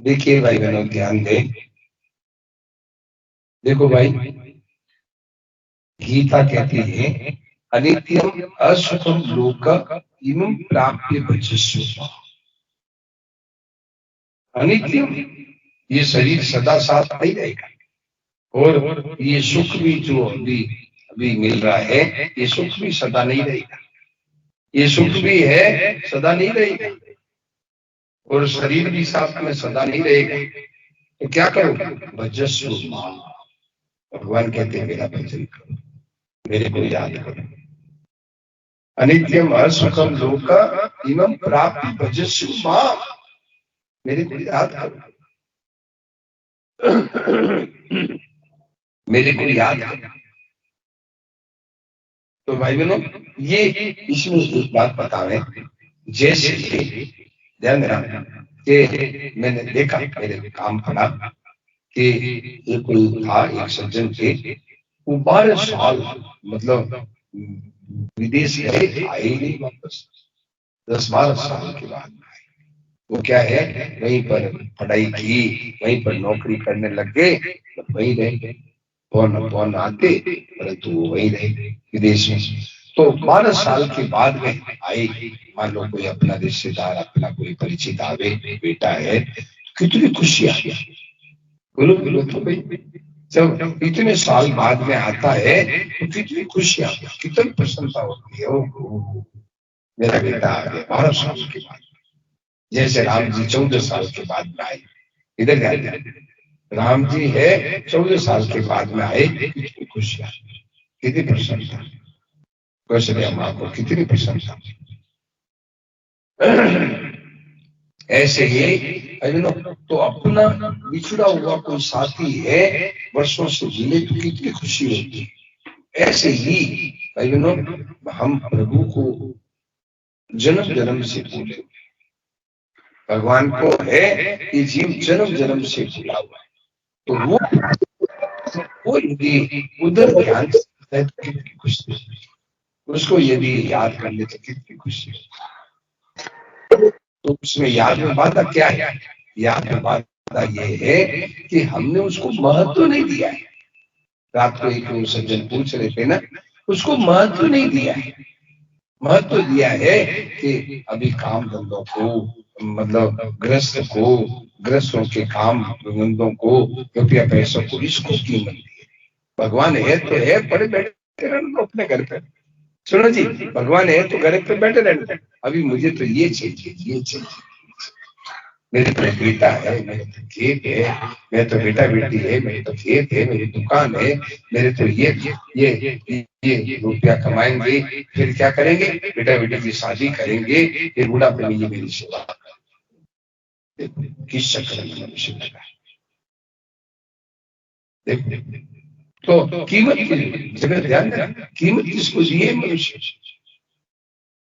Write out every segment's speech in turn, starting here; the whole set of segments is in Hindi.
देखिए भाई बहनों, ध्यान दें। देखो भाई, गीता कहती है अनित्यम असुखम लोक इमं प्राप्य भजस्व। अनित्यम, ये शरीर सदा साथ नहीं रहेगा। और ये सुख भी जो अभी अभी मिल रहा है, ये सुख भी सदा नहीं रहेगा। ये सुख भी है, सदा नहीं रहेगा। और शरीर भी साथ में सदा नहीं रहेगा। तो क्या करो? भजस्व मां। भगवान कहते हैं मेरा भजन करो, मेरे को याद करो। अनित्यम असुखम लोक इमं प्राप्ति भजस्व मां। मेरे को याद करो, मेरे को याद करो। तो भाई बहनों, ये इसमें एक बात बता रहे, जैसे ध्यान देना कि मैंने देखा, मेरे काम पड़ा कि एक कोई था, एक सज्जन थे। वो 12 साल मतलब विदेश गए, आए ही नहीं वापस। 10-12 साल के बाद वो क्या है, वहीं पर पढ़ाई की, वहीं पर नौकरी करने लग गए, वहीं रह गए। फोन फोन आते, परंतु वो वहीं रहे विदेश में। तो 12 साल के बाद में आए, मान लो कोई अपना रिश्तेदार, अपना कोई परिचित आवे, बेटा है, कितनी खुशी आ गई। बोलो बोलो तो भाई, जब इतने साल बाद में आता है तो कितनी खुशी आ गई, कितनी प्रसन्नता होती है। ओ, मेरा बेटा आ गया 12 साल के बाद। जैसे राम जी 14 साल के बाद में आए, इधर ध्यान, राम जी है 14 साल के बाद में आए, कितनी खुशियां, कितनी प्रसन्नता। कौशल्या माँ को कितनी प्रसन्नता। ऐसे ही तो अपना बिछड़ा हुआ कोई साथी है, वर्षों से मिले तो कितनी खुशी होती है। ऐसे ही हम प्रभु को जन्म जन्म से भूले, भगवान को है कि जीव जन्म जन्म से भूला हुआ है। तो वो यदि उधर ध्यान से है तो कितनी खुशी, उसको यदि याद कर ले तो कितनी खुशी। तो उसमें याद में बाधा क्या है? याद में बाधा ये है कि हमने उसको महत्व नहीं दिया है। रात को एक सज्जन पूछ रहे थे ना, उसको महत्व नहीं दिया है। महत्व दिया है कि अभी काम धंधों को, मतलब ग्रस्तों के काम धंधों को, रुपया पैसों को, इसको कीमत दी है। भगवान है तो है, पड़े बैठे रहना अपने घर पे। सुनो जी, भगवान है तो घर पे बैठे रहना। अभी मुझे तो ये चाहिए, ये चाहिए। मेरे तो बेटा है, मेरे तो खेत है, मेरे तो बेटा बेटी है, मेरे तो खेत है, मेरी दुकान है, मेरे तो ये रुपया कमाएंगे, फिर क्या करेंगे? बेटा बेटी की शादी करेंगे, फिर बुढ़ापे में ये मेरी सेवा। किस चक्कर में मनुष्य लगा है? तो कीमत की जगह ध्यान देना, कीमत किसको दी है? मनुष्य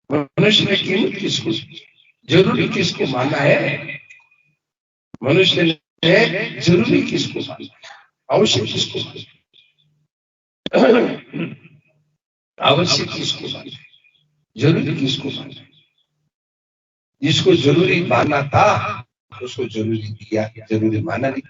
मनुष्य ने कीमत किसको दी? जरूरी किसको माना है? मनुष्य ने जरूरी किसको माना, आवश्यक किसको माना, आवश्यक किसको माना, जरूरी किसको माना? जिसको जरूरी माना था उसको जरूरी दिया, जरूरी माना नहीं।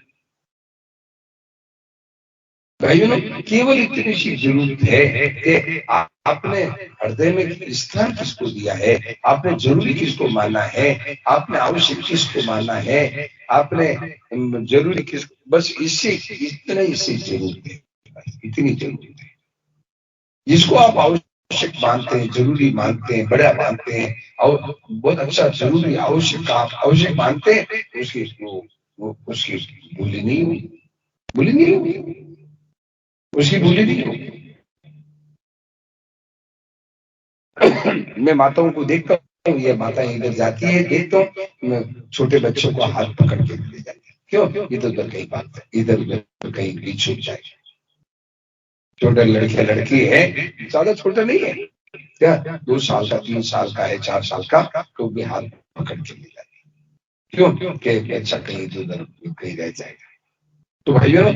भाइयों, केवल इतनी सी जरूरत है कि आपने हृदय में स्थान किसको दिया है, आपने जरूरी किसको माना है, आपने आवश्यक किसको माना है, आपने जरूरी किस, बस इससे इतना ही से जरूरत है, इतनी जरूरत है। जिसको आप आवश्यक मानते हैं, जरूरी मानते हैं, बड़ा मानते हैं और बहुत अच्छा जरूरी आवश्यक आप आवश्यक मानते हैं, उसकी उसकी भूली नहीं हुई, भूली नहीं हुई, उसकी भूली नहीं हुई। मैं माताओं को देखता हूँ, ये माता इधर जाती है, देखता हूँ छोटे बच्चों को हाथ पकड़ के ले जाती है। क्यों? इधर उधर कहीं बात है, इधर उधर कहीं भी छूट जाए। छोटे लड़के लड़की है, ज्यादा छोटा नहीं है, क्या 2 साल का, 3 साल का है, 4 साल का, तो भी हाथ पकड़ के ले जाती है। क्यों? कि अच्छा कहीं उधर कहीं रह जाएगा। तो भाइयों,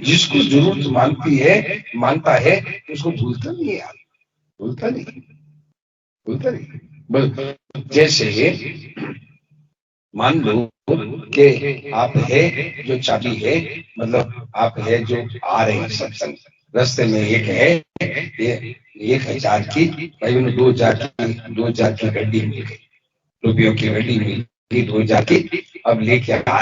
जिसको जरूरत मानती है, मानता है, उसको भूलता नहीं है यार, भूलता नहीं, भूलता नहीं। बस जैसे मान लो कि आप है जो चाबी है, मतलब आप है जो आ रहे हैं सत्संग, रास्ते में एक है ये 1,000 की, भाई उन्हें 2,000 की गड्डी मिल गई, रुपयों की गड्डी मिल गई 2,000 की। अब लेके आ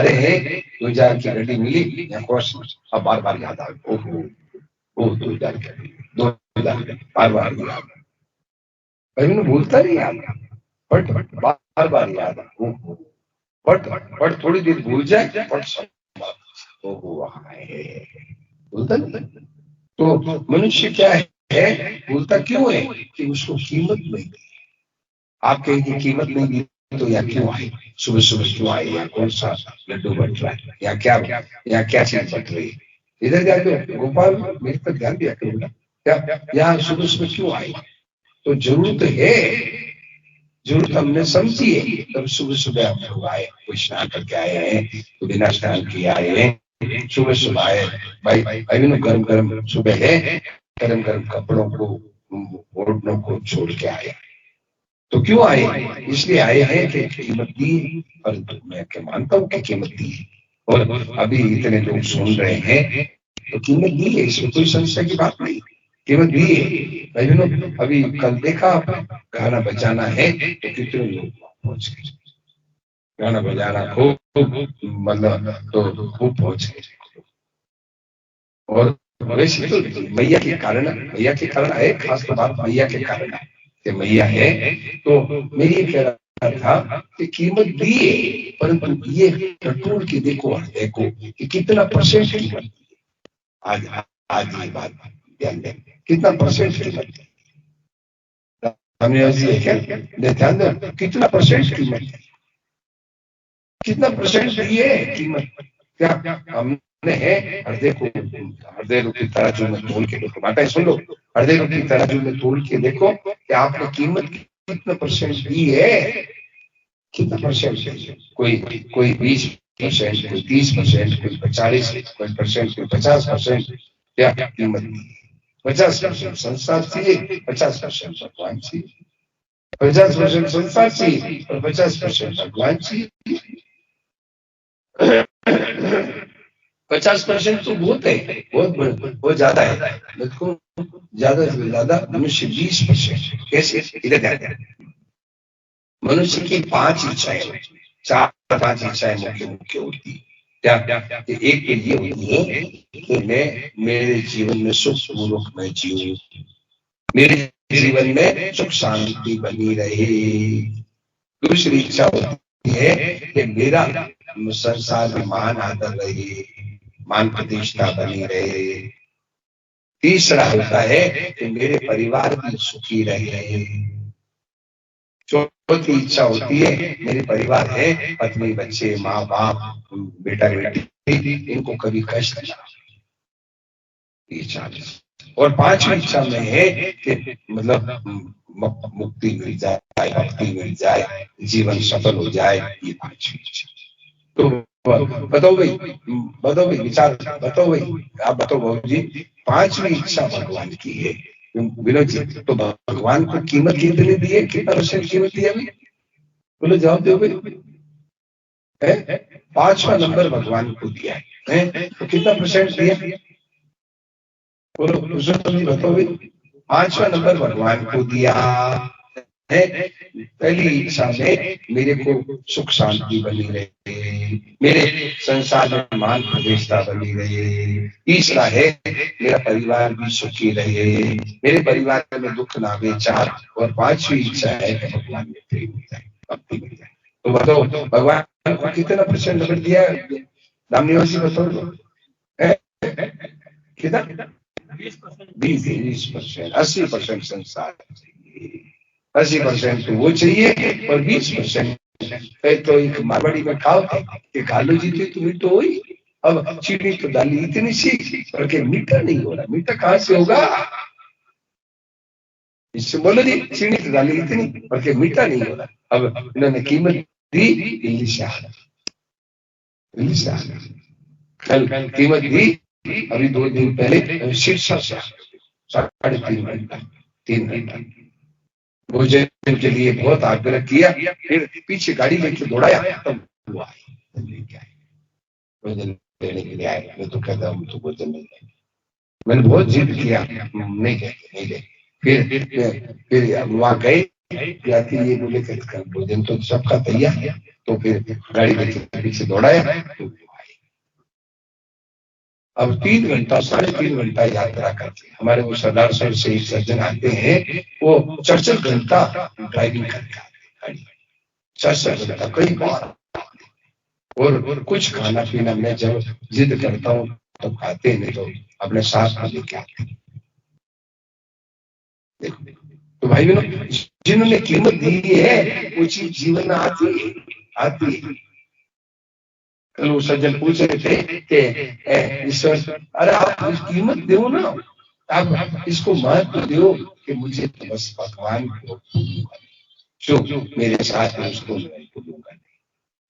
रहे हैं 2,000 की गड्डी मिली या कोर्स। अब बार बार याद आ गया, ओहो वो 2,000 की, 2,000 बार बार याद, भाई उन्हें भूलता नहीं याद, बट बार बार याद आ, ओहो बट थोड़ी देर भूल जाए, बट ओहो हाय, भूलता नहीं। तो मनुष्य क्या है, भूलता क्यों है कि उसको कीमत नहीं दी। आप कहेंगे कीमत नहीं दी तो या क्यों आए, सुबह सुबह क्यों आए, या कौन सा लड्डू बट रहा है, या क्या चीज बट रही है, इधर जाके गोपाल मेरे पर ध्यान दिया करो ना, क्या यहाँ सुबह सुबह क्यों आए। तो जरूरत है, जरूरत हमने समझी है, तब सुबह सुबह हम लोग आए, कोई स्नान करके आए हैं, तो बिना स्नान किए आए हैं, सुबह सुबह आए, भाई भाई गरम गरम सुबह है, गरम गरम कपड़ों को ओढ़नों को छोड़ के आए। तो क्यों आए, इसलिए आए हैं कि कीमत दी, और मैं क्या मानता हूँ कि कीमत दी है, और अभी इतने लोग सुन रहे हैं तो कीमत दी है, इसमें कोई संशय की बात नहीं, कीमत दी है। भाई बहनों, अभी कल देखा गाना बजाना है तो कितने लोग पहुंच गए, गाना बजाना खूब मतलब तो खूब पहुंच गए। और वैसे तो मैया के कारण है, खास तो बात मैया के कारण है कि मैया है। तो मैं ये कह रहा था कि कीमत दी है, परंतु ये टटोल के देखो हृदय को कि कितना परसेंट कीमत दी है। आज ये बात ध्यान दें, कितना परसेंट कीमत दी हमने, ऐसी है ध्यान दें कितना परसेंट कीमत, कितना परसेंट दी है कीमत, क्या हमने है हृदय को, हृदय रूपी तराजू में तोल के देखो, बातें सुन लो, हृदय रूपी तराजू में तोल के देखो कि आपने कीमत कितना परसेंट दी है, कितना परसेंट, कोई 20%, कोई 30%, कोई 40%, कोई 50%, क्या कीमत दी, 50% संसार चाहिए, 50% भगवान चाहिए, 50% संसार चाहिए और 50% भगवान चाहिए। 50% तो बहुत है, बहुत ज्यादा है, देखो ज्यादा से ज्यादा मनुष्य 20%, कैसे, इधर ध्यान, मनुष्य की 5 इच्छाएं, 4-5 इच्छाएं मुख्य मुख्य होती है, क्या कि एक के लिए होती है कि मैं मेरे जीवन में सुख पूर्वक मैं जीऊं, मेरे जीवन में सुख शांति बनी रहे। दूसरी इच्छा होती है कि मेरा संसार में मान आदर रहे, मान प्रतिष्ठा बनी रहे। तीसरा होता है कि मेरे परिवार भी सुखी रहे। चौथी इच्छा होती है मेरे परिवार है, पत्नी बच्चे माँ बाप बेटा बेटी, इनको कभी कष्ट ना, इच्छा। और 5वीं इच्छा में है कि मतलब मुक्ति मिल जाए, भक्ति मिल जाए, जीवन सफल हो जाए, ये 5वीं इच्छा। तो बताओ भाई विचार बताओ भाई, आप बताओ बाबू जी, 5वीं इच्छा भगवान की है विनोद जी, तो भगवान को कीमत कितनी दी है, कितना परसेंट कीमत दी है अभी, बोलो जवाब दो भाई, है 5वां नंबर भगवान को दिया है, तो कितना परसेंट दिया, बोलो बताओ भाई, 5वां नंबर भगवान को दिया है। पहली इच्छा में मेरे को सुख शांति बनी रहे, मेरे संसार में मान प्रतिष्ठा बनी रहे। तीसरा है मेरा परिवार भी सुखी रहे, मेरे परिवार में दुख ना बेचार। और 5वीं इच्छा है कि भगवान में प्रेम हो जाए, भक्ति मिल जाए। तो बताओ भगवान को कितना परसेंट नंबर दिया है, राम निवासी बताओ कितना, 20%, 80% संसार चाहिए, 80% तो वो चाहिए और 20% तो एक मारवाड़ी में कहावत है कि गालो जीते तो मीठो हो ही। अब चीनी तो डाली इतनी सी और के मीठा नहीं हो रहा, मीठा कहां से होगा, इससे बोलो जी, चीनी तो डाली इतनी और के मीठा नहीं हो रहा। अब इन्होंने कीमत दी, दिल्ली से आना, कल कीमत दी, अभी 2 दिन पहले शिक्षा से 3.5 घंटा, 3 घंटा भोजन के लिए बहुत आग्रह किया, फिर पीछे गाड़ी लेके दौड़ाया, तब वो आए लेके आए, भोजन देने के लिए आए। मैं तो कहता हम तो भोजन नहीं देंगे, मैंने बहुत जिद किया, नहीं देंगे नहीं देंगे। फिर वहां गए, जाती ये बोले भोजन तो सबका तैयार है, तो फिर गाड़ी लेके पीछे दौड़ाया, तो अब 3 घंटा 3.5 घंटा यात्रा करके हमारे वो सरदार सर से एक सज्जन आते हैं, वो 4-4 घंटा ड्राइविंग करके आते हैं, 4-4 घंटा कई बार। और कुछ खाना पीना मैं जब जिद करता हूँ तो खाते नहीं, तो अपने साथ में लेके आते हैं। तो भाई बहनों, जिन्होंने कीमत दी है वो चीज जीवन में आती है। कल वो सज्जन पूछ रहे थे कि ईश्वर, अरे आप कीमत दो ना, आप इसको महत्व दो कि मुझे तो बस भगवान को जो मेरे साथ है उसको मैं भूलूंगा नहीं।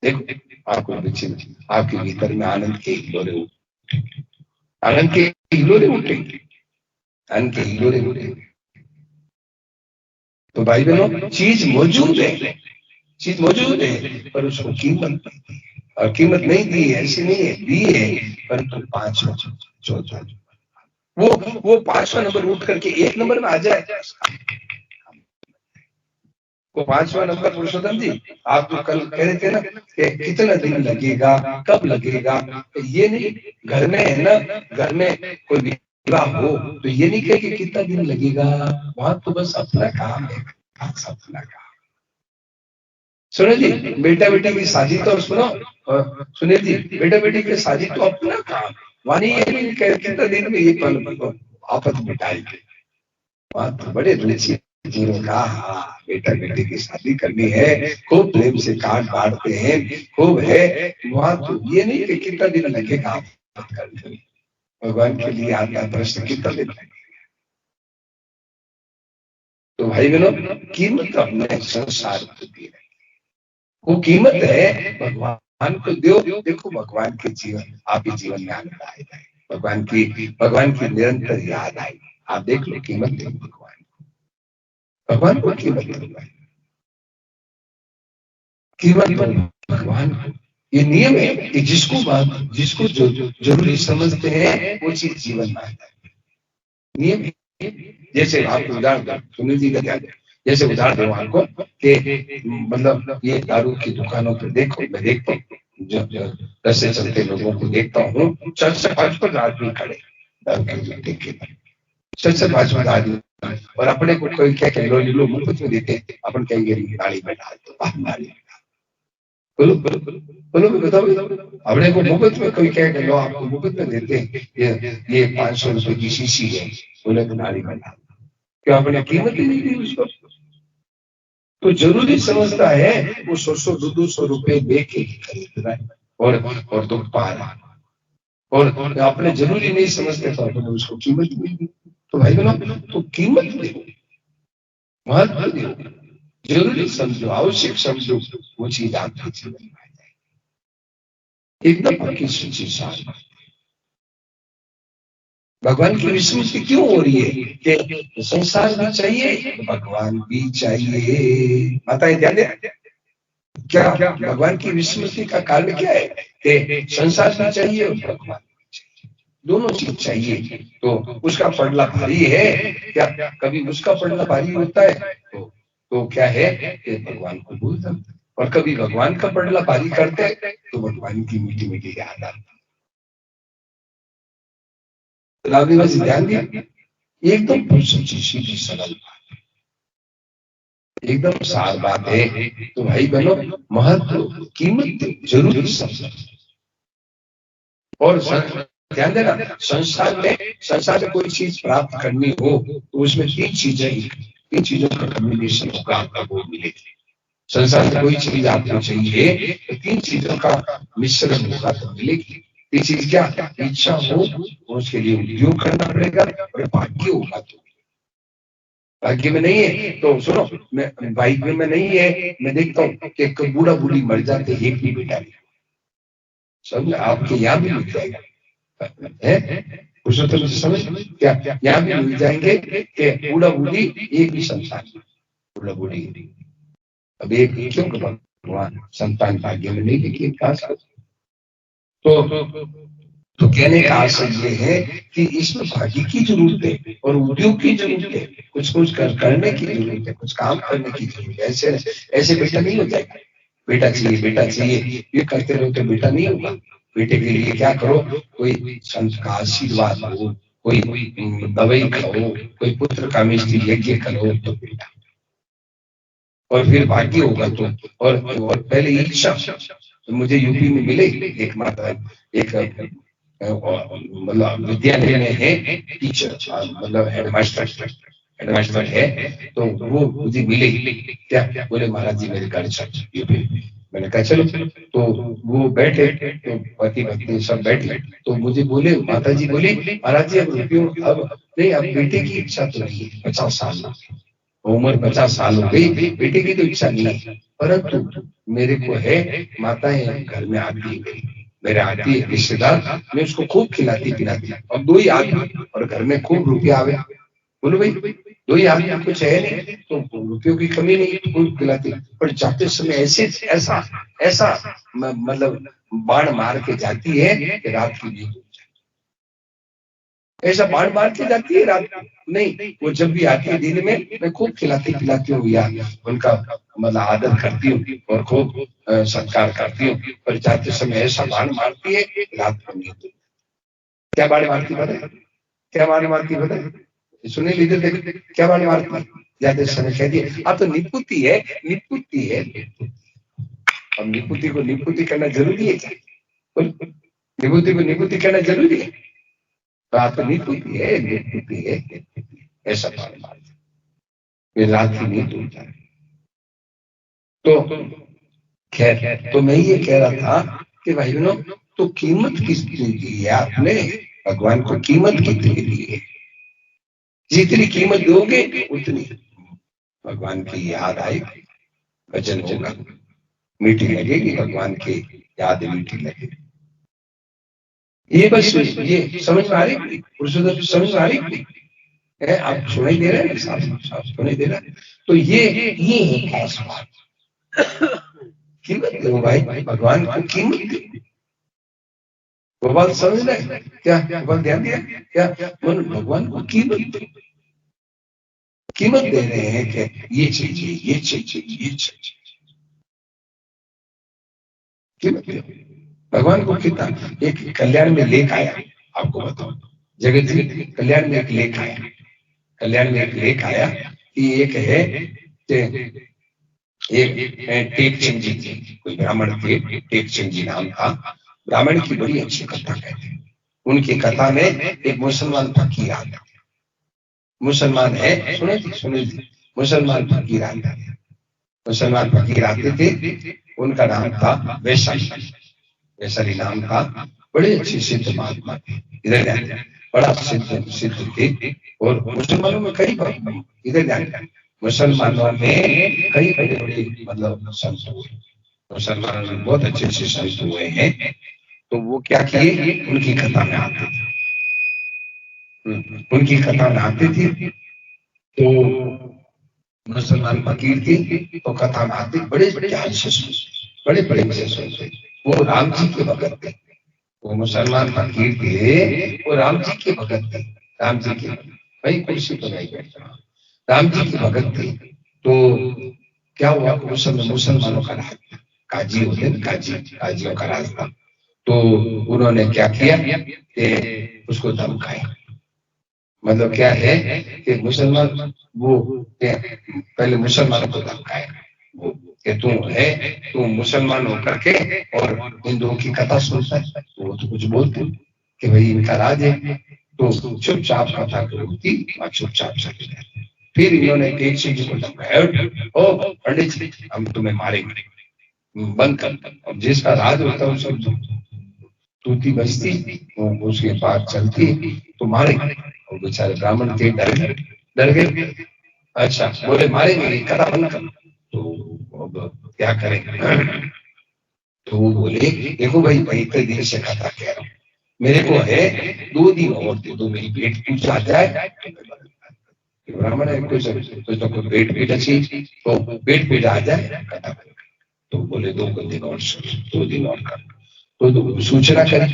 देखो आपको बच्चे, आपके भीतर में आनंद के हिलोरे उठेंगे, आनंद के हिलोरे उठेंगे, आनंद के हिलोरे उठेंगे। तो भाई बहनों, चीज मौजूद है, चीज मौजूद है, पर उसको कीमत, और कीमत नहीं दी है ऐसी नहीं है, दी है, परंतु 5वां चौथा वो 5वां नंबर उठ करके 1 नंबर में आ जाए, वो 5वां नंबर। पुरुषोत्तम जी, आप तो कल कह रहे थे ना कि कितना दिन लगेगा, कब लगेगा, ये नहीं, घर में है ना, घर में कोई विवाह हो तो ये नहीं कहे कि कितना दिन लगेगा, वहां तो बस अपना काम है, अपना काम। सुनो जी, बेटा बेटी की शादी तो सुनो, सुनील जी, बेटा बेटी की शादी तो अपना काम, वानी ये नहीं कहे कितना दिन में ये पल आपस मिटाएंगे, वहां तो बड़े रुचि जीवन का। हाँ, बेटा बेटी की शादी करनी है, खूब प्रेम से कार्ड बांटते हैं, खूब है, वहां तो ये नहीं कि कितना दिन लगेगा आप करने, भगवान के लिए आता प्रश्न कितना दिन लगेगा। तो भाई बहनों, कीमत अपने संसार को दी है, वो कीमत है, भगवान को दो। देखो भगवान के जीवन, आपके जीवन में आनंद आएगा, भगवान की निरंतर याद आएगी। आप देख लो, कीमत दो भगवान को कीमत दो, कीमत दो भगवान को। ये नियम है कि जिसको जो जरूरी समझते हैं वो चीज जीवन में आता है, नियम है। जैसे आपको उदाहरण सुनील जी का ध्यान, जैसे उदाहरण दो आपको कि मतलब ये दारू की दुकानों पर देखो, मैं देखता हूँ जब रस्ते चलते लोगों को देखता हूँ, 4-5 आदमी खड़े दारू के जूते के, 4-5 आदमी, और अपने को कोई क्या कह लो मुफ्त में देते, अपन कहेंगे नाली में डाल दो, नाली, बोलो बोलो बोलो, बताओ अपने को मुफ्त में कोई क्या कह लो, आपको मुफ्त में देते हैं, ये 500 रुपए की शीशी है, बोले तो नाली में डाल, क्या आपने कीमत ही नहीं दी उसको। तो जरूरी समझता है वो 100-200 रुपए दे के खरीद रहा है, और दुख पा रहा है, और आपने जरूरी नहीं समझते तो आपने उसको कीमत नहीं दी। तो भाई बहनों, तो कीमत दो, महत्व दो, जरूरी समझो, आवश्यक समझो, वो चीज आपके जीवन में आ जाए। एकदम पक्की सच्ची सारी बात। भगवान की विस्मृति क्यों हो रही है कि संसार भी चाहिए, भगवान भी चाहिए। माताएं ध्यान दें, क्या भगवान की विस्मृति का कारण क्या है कि संसार भी चाहिए और भगवान भी चाहिए, दोनों चीज चाहिए। तो उसका पड़ला भारी है क्या, कभी उसका पड़ला भारी होता है तो क्या है कि भगवान को भूल जाते, और कभी भगवान का पड़ला भारी करते हैं तो भगवान की मीठी मीठी याद आती। रावली बस ध्यान दिया, एकदम सच्ची सीधी सरल बात, एकदम सार बात है। तो भाई बहनों, महत्व कीमत जरूरी समझ, और ध्यान देना, संसार में कोई चीज प्राप्त करनी हो तो उसमें 3 चीजों का कम्बिनेशन होगा, आपका वो मिलेगी। संसार में कोई चीज आपको चाहिए तो 3 चीजों का मिश्रण होगा तो मिलेगी। ये चीज क्या, इच्छा हो और उसके लिए उद्योग करना पड़ेगा, और भाग्य होगा तो, भाग्य में नहीं है तो सुनो, मैं भाग्य में नहीं है, मैं देखता हूँ कि बूढ़ा बूढ़ी मर जाते, एक भी बेटा नहीं, समझ आपके यहाँ भी मिल जाएगा है, पुरुषोत्तम समझ क्या यहाँ भी मिल जाएंगे कि बूढ़ा बूढ़ी एक भी संतान, बोला बूढ़ी, अब एक क्यों भगवान संतान भाग्य में नहीं लिखी कहा। तो कहने का आशय ये है कि इसमें भाग्य की जरूरत है और उद्योग की जरूरत है, कुछ कुछ करने की जरूरत है, कुछ काम करने की जरूरत है। ऐसे ऐसे बेटा नहीं हो जाएगा, बेटा चाहिए बेटा चाहिए ये करते रहो तो बेटा नहीं होगा। बेटे के लिए क्या करो, कोई संत का आशीर्वाद हो, कोई दवाई खाओ, कोई पुत्र का मिष्टि यज्ञ करो तो बेटा, और फिर भाग्य होगा तो। और पहले इच्छा, तो मुझे यूपी में मिले एक माता, एक मतलब विद्यालय में है टीचर, मतलब हेडमास्टर है, तो वो मुझे मिले, क्या बोले महाराज जी मेरे घर चल यूपी। मैंने कहा चलो, तो वो बैठे, तो पति पत्नी सब बैठे, तो मुझे बोले माता जी बोले महाराज जी अब नहीं, अब बेटे की इच्छा तो नहीं है, 50 साल उम्र 50 साल हो गई, बेटे की तो इच्छा नहीं है, परंतु मेरे को है माताएं घर में आती है, मेरे आती है रिश्तेदार, मैं उसको खूब खिलाती पिलाती, अब 2 ही आदमी और घर में खूब रुपया आवे, बोलो भाई 2 ही आदमी कुछ है नहीं तो रुपयों की कमी नहीं, खूब खिलाती, पर जाते समय ऐसे ऐसा ऐसा मतलब बाण मार के जाती है कि रात की नींद, ऐसा बाढ़ मार के जाती है रात नहीं, वो जब भी आती है दिन में मैं खूब खिलाती पिलाती हूँ या उनका मतलब आदर करती हूँ और खूब सत्कार करती हूँ, पर जाते समय ऐसा बाण मारती है रात को नींद। क्या बाण मारती पता, क्या बाण मारती पता, सुने लीजिए देख क्या बाण मारती, जाते समय कहती है आप तो निपुती है निपुती है। अब निपुती को निपुती करना जरूरी है क्या, निपुती को निपुती करना जरूरी है, बात निपुती है निपुती है, ऐसा बाण मारती फिर रात की नींद टूट जाए। तो खैर, तो मैं ये कह रहा था कि भाई बहनों, तो कीमत किसने दी है, आपने भगवान को कीमत कितनी दी है, जितनी कीमत दोगे उतनी भगवान की याद आएगी, भजन होगा, मीठी लगेगी, भगवान की याद मीठी लगेगी। ये बस ये समझ में आ रही, पुरुषोत्तम समझ में आ रही है, आप सुनाई दे रहे हैं, साफ सुनाई दे रहा है। तो ये है खास बात, कीमत दो भाई, भगवान को कीमत दो। गोपाल समझ रहे क्या, गोपाल ध्यान दिया क्या, भगवान को कीमत दो, कीमत दे रहे हैं कि ये चाहिए ये चाहिए ये चाहिए, कीमत दो। भगवान को कितना, एक कल्याण में लेख आया, आपको बताओ, जगत जी कल्याण में एक लेख आया, कल्याण में एक लेख आया कि एक है एक टेक चंद जी थे, कोई ब्राह्मण थे, टेक चंद जी नाम था, ब्राह्मण की बड़ी अच्छी कथा कहते हैं। उनकी कथा में एक मुसलमान फकीर आता, मुसलमान है, सुने थी, मुसलमान फकीर आता है, मुसलमान फकीर आते थे, उनका नाम था वैशाली, वैशाली नाम था, बड़े अच्छे सिद्ध महात्मा थे, इधर बड़ा सिद्ध थे, और मुसलमानों में कई, इधर मुसलमानों में कई बड़े बड़े मतलब संत हुए, मुसलमानों में बहुत अच्छे अच्छे संत हुए हैं। तो वो क्या किए, उनकी कथा में आते थे, उनकी कथा में आते थे, तो मुसलमान फकीर थे, तो कथा में आते बड़े ध्यान से सुनते, बड़े प्रेम से सुनते, वो राम जी के भगत थे, वो मुसलमान फकीर थे, वो राम जी के भगत थे, राम जी के भाई कुर्सी पर नहीं बैठता, राम जी के भगत थे। तो क्या हुआ, मुसलमानों का राज, काजी होते हैं, काजियों का राज था, तो उन्होंने क्या किया कि उसको धमकाया, मतलब क्या है कि मुसलमान वो पहले मुसलमानों को धमकाया, वो कि तू मुसलमान होकर के और हिंदुओं की कथा सुनता है, वो तो कुछ बोलते कि भाई इनका राज है, तो चुपचाप कथा होती और चुपचाप चले जाते। फिर इन्होंने एक सिंह जी को धमकाया, ओ पंडित जी हम तुम्हें मारेंगे, बंद कर, अब जिसका राज होता है उसको तूती बजती, उसके पास चलती तो मारेंगे, और बेचारे ब्राह्मण थे, डर गए, अच्छा बोले मारेंगे, कथा बंद कर, तो अब क्या करें, तो वो बोले देखो भाई मैं इतने दिन से कथा कह रहा हूँ, मेरे को है 2 दिन और दे दो, मेरी पेट पूजा आ जाए, ब्राह्मण है कुछ तो पेट पूजा चाहिए, तो पेट पूजा आ जाए कथा कर। तो बोले 2 दिन और 2 दिन और कर। तो सूचना करी,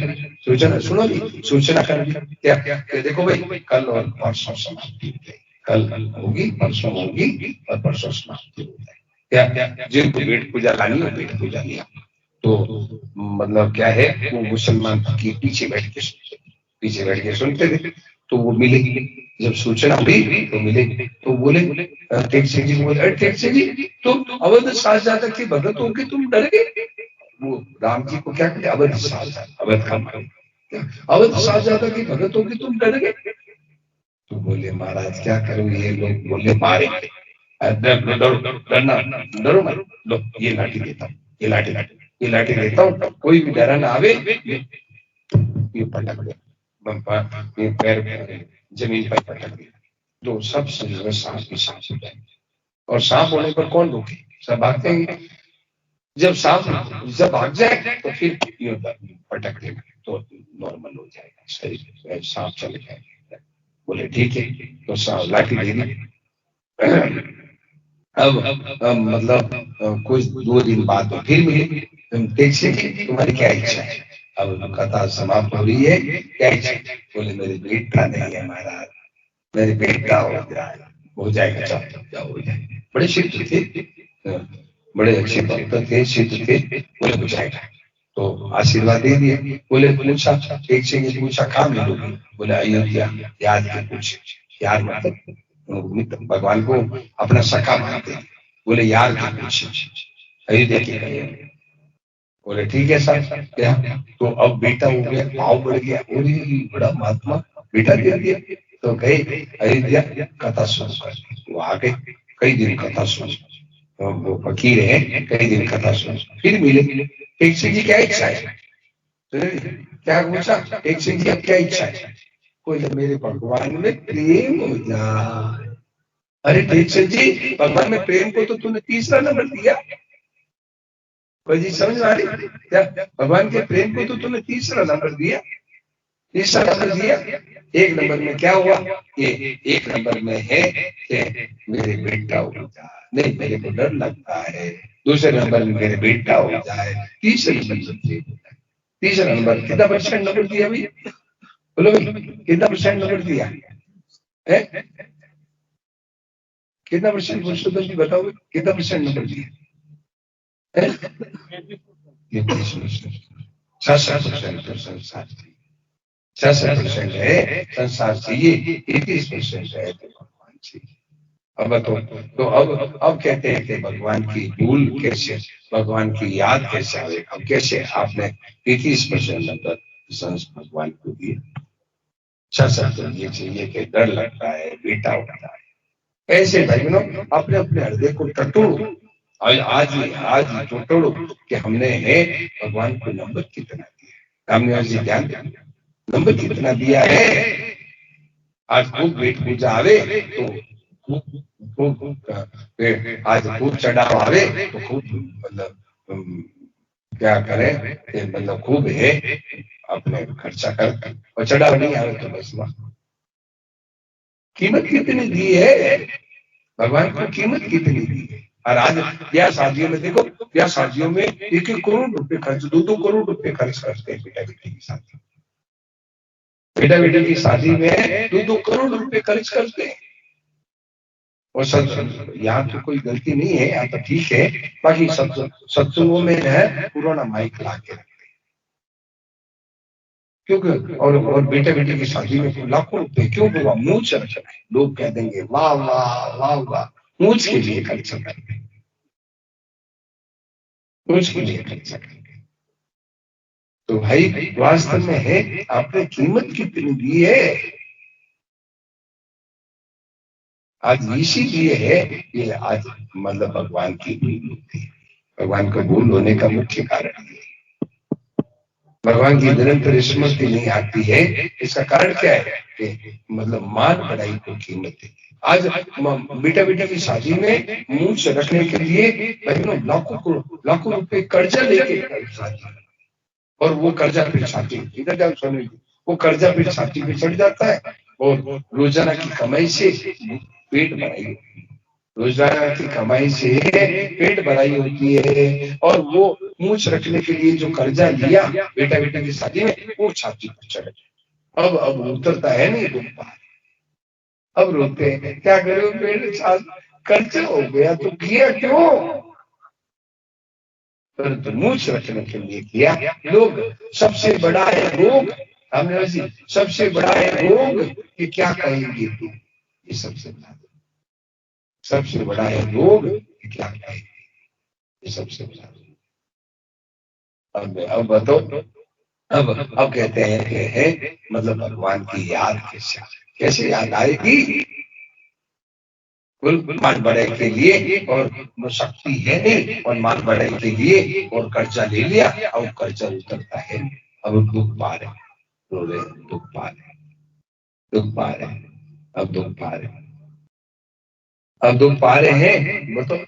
सूचना सुनो जी, सूचना कर क्या क्या, देखो भाई कल और परसों समाप्ति हो जाएगी, कल होगी परसों होगी और परसों समाप्ति हो जाएगी। क्या जिनको पेट पूजा लानी हो पेट पूजा लिया। तो मतलब क्या है, वो मुसलमान फकीर पीछे बैठ के सुनते थे। तो वो मिले, जब सूचना हुई तो मिले, तो बोले टेक सिंह जी को बोले, अरे टेक सिंह जी तुम अवध शाहजादा के भगत हो के तुम डर गए। वो राम जी को क्या कहते, अवध शाहजादा, अवध का मालिक, अवध शाहजादा के भगत हो के तुम डर गए। तो बोले महाराज क्या करूं, ये लोग बोले मारे, डरो डरना, डरो मत, लो ये लाठी देता हूँ, ये लाठी देता हूँ, कोई भी डरा ना आवे, ये पटक दे, ये पैर जमीन पर पटक दे, तो सब सांप की सांप हो जाए। और सांप होने पर कौन रोके, सब भागते हैं। जब सांप जब भाग जाए तो फिर ये पटक देगा तो नॉर्मल हो जाएगा, शरीर सांप चले जाएगा। बोले ठीक है, तो सांप लाठी दे दी। अब मतलब कुछ 2 दिन बाद तो फिर मिले, तुम देख से तुम्हारी क्या इच्छा है। अब कथा समाप्त हो रही है, क्या इच्छा है, बोले मेरे बेटा नहीं है महाराज, मेरे बेटा हो जाएगा, जाओ हो जाएगा। बड़े सिद्ध थे, बड़े अच्छे भक्त थे, सिद्ध थे, बोले हो जाएगा। तो आशीर्वाद दे दिए। बोले पूछा, एक से ये पूछा कहाँ मिलोगे, बोले अयोध्या, याद के पूछे, यार मतलब भगवान को अपना सखा मानते, बोले यार के पूछे अयोध्या के कहे। बोले ठीक है सर, क्या तो अब बेटा हो गया, भाव बढ़ गया, बोले बड़ा महात्मा बेटा दे दिया। तो गए अयोध्या, कथा सुन कर वो आ गए, कई दिन कथा सुन, वो फकीर है, कई दिन कथा सुन, फिर मिले। एक सिंह जी क्या इच्छा है, क्या पूछा, एक सिंह जी अब क्या इच्छा है, बोले मेरे भगवान में प्रेम हो जाए। अरे ठीक सिंह जी, भगवान में प्रेम को तो तूने तीसरा नंबर दिया, कोई जी समझ में आ रही क्या, भगवान के प्रेम को तो तूने तीसरा नंबर दिया, तीसरा नंबर दिया। 1 नंबर में क्या हुआ, ये 1 नंबर में है कि मेरे बेटा हो जाए, नहीं मेरे को डर लगता है। दूसरे नंबर में मेरे बेटा हो जाए, तीसरे नंबर से तीसरा नंबर कितना परसेंट नंबर दिया भाई, बोलो भाई कितना परसेंट नंबर दिया है, कितना परसेंट पुरुषोत्तम जी बताओ, कितना परसेंट नंबर दिया, 66% तो संसार चाहिए, 66% है संसार चाहिए, 33% है तो भगवान चाहिए। अब कहते हैं कि भगवान की भूल कैसे, भगवान की याद कैसे आए, अब कैसे आपने 33% नंबर भगवान को दिए, 66 तो ये चाहिए कि डर लगता है बेटा होता है। ऐसे भाइयों अपने अपने हृदय को टटोलो, आज टटोलो कि हमने है भगवान को नंबर कितना दिया, हमने आज ध्यान नंबर कितना दिया है। आज खूब पेट पूजा आवे तो खूब आज खूब चढ़ाव आवे तो खूब मतलब क्या करें, मतलब खूब है अपने खर्चा कर, और चढ़ाव नहीं आवे तो बस कीमत कितनी दी है, भगवान को कीमत कितनी दी है। और आज ब्याह शादियों में देखो, ब्याह शादियों में 1-1 करोड़ रुपए खर्च, 2-2 करोड़ रुपए खर्च करते हैं बेटा बेटी की शादी, बेटा बेटी की शादी में 2-2 करोड़ रुपए खर्च करते हैं। और सत्संग यहाँ तो कोई गलती नहीं है, यहाँ तो ठीक है, बाकी सत्संगों में है पुराना माइक ला के रखते, क्योंकि और बेटा बेटी की शादी में लाखों रुपए क्यों होगा, मुंह से लोग कह देंगे वाह वाह वाह वाह, मुंह के लिए खर्च करेंगे, मुंह के लिए खर्च करेंगे। तो भाई वास्तव में है आपने कीमत कितनी दी है, आज इसीलिए है ये आज मतलब भगवान की भूल होती है, भगवान का भूल होने का मुख्य कारण है भगवान की निरंतर स्मृति नहीं आती है। इसका कारण क्या है कि मतलब मान बढ़ाई को कीमत है। आज बेटा बेटा की शादी में मुंह से रखने के लिए लाखों रुपए कर्जा लेके शादी, और वो कर्जा फिर छाती इधर जाओ सुनो, वो कर्जा फिर छाती पे चढ़ जाता है, और रोजाना की कमाई से पेट भराई होती है, रोजगार की कमाई से पेट भराई होती है। और वो मूछ रखने के लिए जो कर्जा लिया बेटा बेटी की शादी में, वो छाती पर चढ़ गया। अब उतरता है नहीं दुख पार। अब रोते हैं, क्या करो पेट कर्जा हो गया तो किया क्यों? परंतु मूछ रखने के लिए किया। लोग सबसे बड़ा है रोग, हमने वैसे सबसे बड़ा है रोग कि क्या कहेंगे तू, ये सबसे बड़ा है रोग कि क्या कहेंगे, ये सबसे बड़ा। अब बताओ, अब कहते हैं कि है मतलब भगवान की याद कैसे याद आएगी? कुल मान बढ़ाई के लिए और शक्ति है नहीं, और मान बढ़ाई के लिए और कर्जा ले लिया, अब कर्जा उतरता है। अब दुख पा रहे, रो रहे, दुख पा रहे, दुख पा रहे, अब दुख पा रहे, अब दुख पा रहे हैं। बताओ,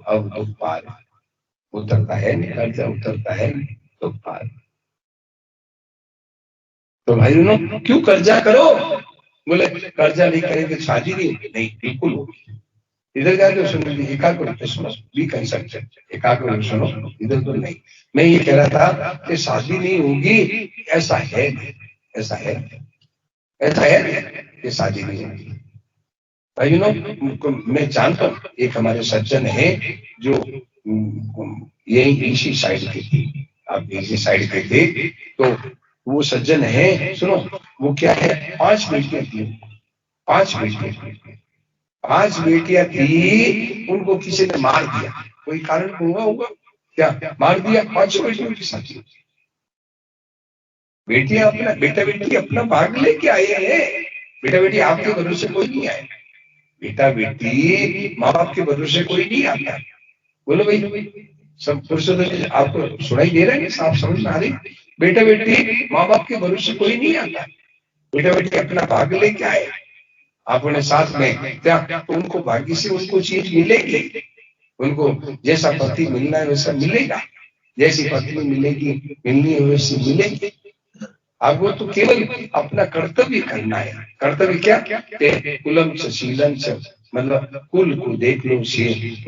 अब दुख पा रहे, उतरता है नहीं, कर्जा उतरता है नहीं, दुख पा रहे। तो भाई उन्होंने क्यों कर्जा करो? बोले कर्जा नहीं करेंगे शादी नहीं होगी। नहीं, बिल्कुल होगी। इधर जाके सुनो, एकाग्र रूप से सुनो, भी कह सकते, एकाग्र रूप सुनो, इधर तो नहीं। मैं ये कह रहा था कि शादी नहीं होगी, ऐसा है नहीं, ऐसा है, ऐसा है कि शादी नहीं होगी। भाई मैं जानता हूँ, एक हमारे सज्जन है जो यही इसी साइड के थे, आप इसी साइड के थे, तो वो सज्जन है, सुनो, वो क्या है, 5 बेटियां थी, 5 बेटियां, 5 बेटियां थी, उनको किसी ने मार दिया, कोई कारण हुआ होगा क्या, मार दिया 5 बेटियों के साथ। बेटियां अपना बेटा बेटी अपना भाग लेके आए हैं, बेटा बेटी आपके भरोसे कोई नहीं आए, बेटा बेटी माँ बाप के भरोसे कोई नहीं आता। बोलो भाई, सब पुरुषों आपको सुनाई दे रहा है, साफ समझ में आ रही? बेटा बेटी माँ बाप के भरोसे कोई नहीं आता, बेटा बेटी अपना भाग लेके आए, अपने साथ में क्या, तो उनको भाग्य से उनको चीज मिलेगी, उनको जैसा पति मिलना है वैसा मिलेगा, जैसी पत्नी मिलेगी मिलनी है वैसी मिलेगी। अब वो तो केवल अपना कर्तव्य करना है। कर्तव्य क्या, कुलम से शीलन से, मतलब कुल को देख लो,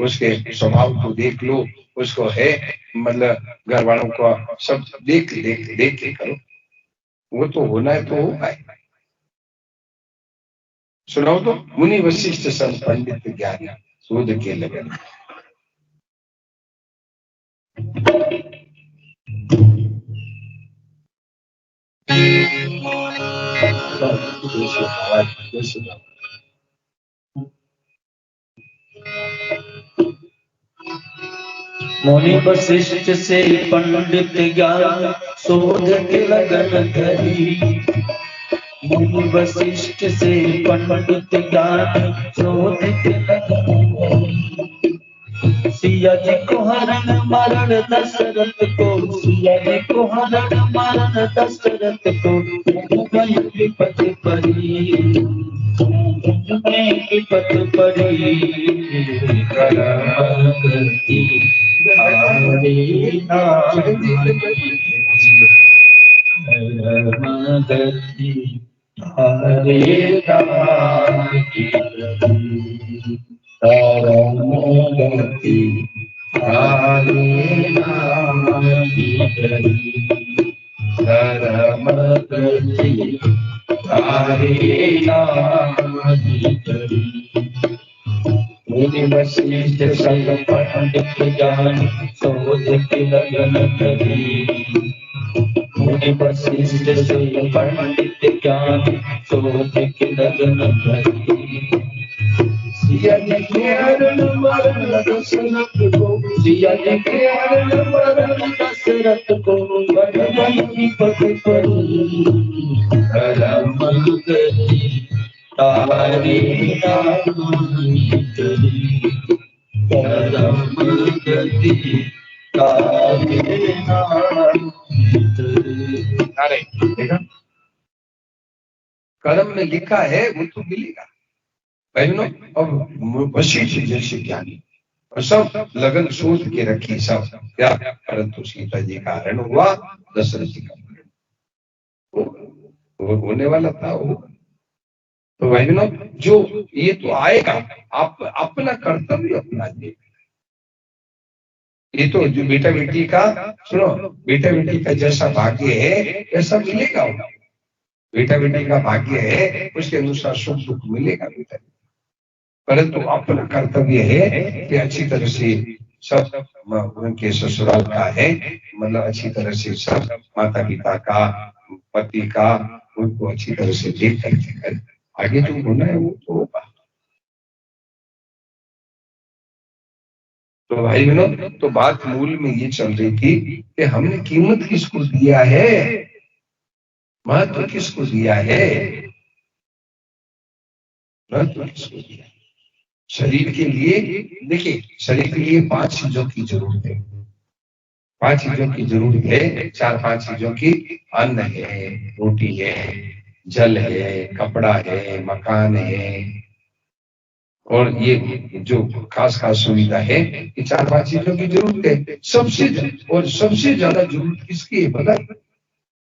उसके स्वभाव को देख लो, उसको है मतलब घर वालों का सब देख देख देख के करो, वो तो होना है तो होगा। सुनाओ तो, मुनि वशिष्ठ संत पंडित ज्ञान शोध के लगन। मुनि वशिष्ठ से पंडित ज्ञान शोध के लगन धरी, मुनि वशिष्ठ से पंडित ज्ञान शोध के लगन धरी। सिया जी को हरण मरण दशरथ को, सिया जी को हरण मरण दशरथ को, विपत परी, विपत परी, करती हरे परमगति हरे परमगति हरे। मुनि वशिष्ठ संग पंडित ज्ञान शोध के लगन धरी, मुनि वशिष्ठ संग पंडित ज्ञान शोध के लगन धरी। सिया जी के हरण मरण दशरथ को, सिया जी के हरण मरण दशरथ को, बड़ई विपत परी, परमगति तारे अरे देखा, कर्म में लिखा है वो तो मिलेगा बहनों। और वशिष्ठ जैसे ज्ञानी और सब लगन सोच के रखी सब क्या, परंतु सीता जी का हरण हुआ, दशरथ जी का हरण होने वाला था वो। तो भाई बहनों, जो ये तो आएगा, आप अपना कर्तव्य अपना दे। ये तो जो बेटा बेटी का, सुनो, बेटा बेटी का जैसा भाग्य है वैसा मिलेगा उनको। बेटा बेटी का भाग्य है उसके अनुसार सुख दुख मिलेगा बेटा, परंतु अपना कर्तव्य है कि अच्छी तरह से सब उनके ससुराल का है, मतलब अच्छी तरह से सब माता पिता का, पति का, उनको अच्छी तरह से देख करके कर, आगे जो होना है वो तो होगा। तो भाई बहनों, तो बात मूल में ये चल रही थी कि हमने कीमत किसको दिया है, महत्व किसको दिया है, महत्व किसको दिया है। शरीर के लिए, देखिए शरीर के लिए 5 चीजों की जरूरत है, 5 चीजों की जरूरत है, 4-5 चीजों की। अन्न है, रोटी है, जल है, कपड़ा है, मकान है, और ये जो खास खास सुविधा है, ये 4-5 चीजों की जरूरत है। सबसे ज्यादा जरूरत किसकी है पता है?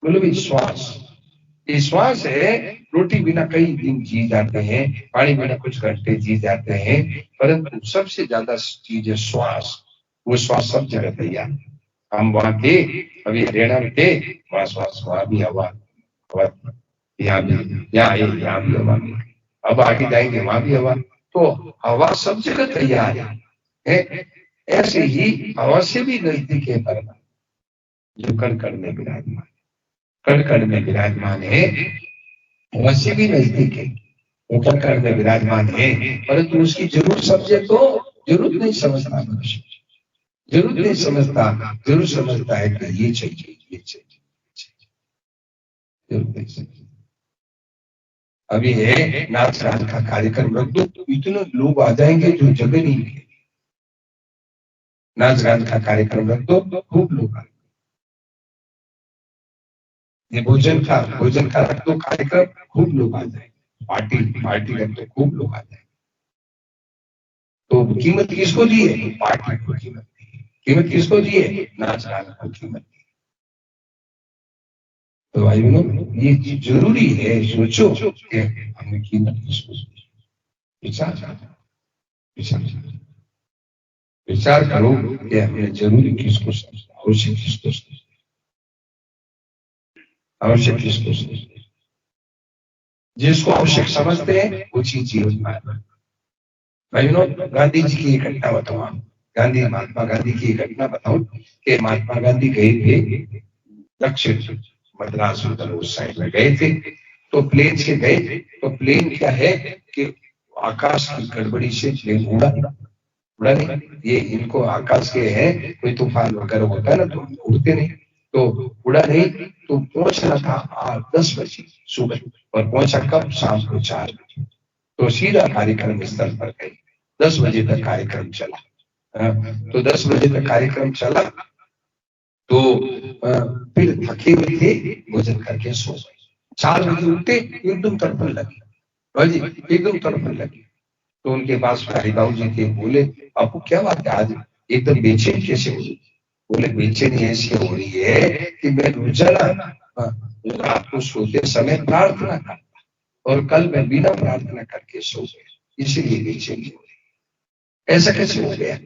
मतलब विश्वास। विश्वास है। रोटी बिना कई दिन जी जाते हैं, पानी बिना कुछ घंटे जी जाते हैं, परंतु सबसे ज्यादा चीज है श्वास। वो श्वास सब जगह तैयार है। हम वहां थे, अभी हरियाणा में थे, वहां श्वास, वहां भी हवा, हवा यहाँ भी, यहाँ भी हवा मिल गई। अब आगे जाएंगे वहां भी हवा, तो हवा सब जगह तैयार है। ऐसे ही हवा से भी नजदीक है परमात्मा, जो कण कण में विराजमान, कण कण में विराजमान है, हवा से भी नजदीक है, वो कण कण में विराजमान है, परंतु उसकी जरूरत समझे तो जरूरत नहीं समझता मनुष्य, जरूरत नहीं समझता, जरूर समझता है कि ये चाहिए, ये चाहिए, जरूरत नहीं समझता। अभी है नाच गान का कार्यक्रम रख दो तो इतने लोग आ जाएंगे जो जगह नहीं है। नाच गान का कार्यक्रम रख दो तो खूब लोग आएंगे। ये भोजन का रख दो कार्यक्रम, खूब लोग आ जाएंगे। पार्टी रख दो, खूब लोग आ जाएंगे। तो कीमत किसको दी है? पार्टी को कीमत दी है। कीमत किसको दी है? नाच गान को कीमत दी। तो भाई बहनों, ये जरूरी है, सोचो कि हमने कीमत किसको दी। विचार विचार विचार करो कि हमने जरूरी किसको समझा, आवश्यक किसको समझा, आवश्यक किसको समझा। जिसको आवश्यक समझते हैं वो चीज जीवन में आना। भाई बहनों, गांधी जी की एक घटना बताऊं, महात्मा गांधी की एक घटना बताऊं कि महात्मा गांधी गए थे दक्षिण मद्रास, उधर उस साइड में गए थे, तो प्लेन से गए थे। तो प्लेन क्या है कि आकाश की गड़बड़ी से प्लेन उड़ा नहीं। ये इनको आकाश के है, कोई तूफान वगैरह होता है ना तो उड़ते नहीं, तो उड़ा नहीं। तो पहुंचना था 10 बजे सुबह, और पहुंचा कब? शाम को 4 बजे। तो सीधा कार्यक्रम स्थल पर गए। 10 बजे तक कार्यक्रम चला। तो 10 बजे तक कार्यक्रम चला, तो फिर थके हुए थे, भोजन करके सो गए। 4 बजे उठे, एकदम तड़पने लगे, जी एकदम तड़पने लगे। तो उनके पास हरिबाबू जी थे, बोले आपको क्या बात है, आज एकदम बेचैन कैसे हो रही? बोले बेचैनी ऐसी हो रही है कि मैं रोजाना रात को सोते समय प्रार्थना करता, और कल मैं बिना प्रार्थना करके सो गया, इसलिए बेचैनी हो रही। ऐसा कैसे हो गया?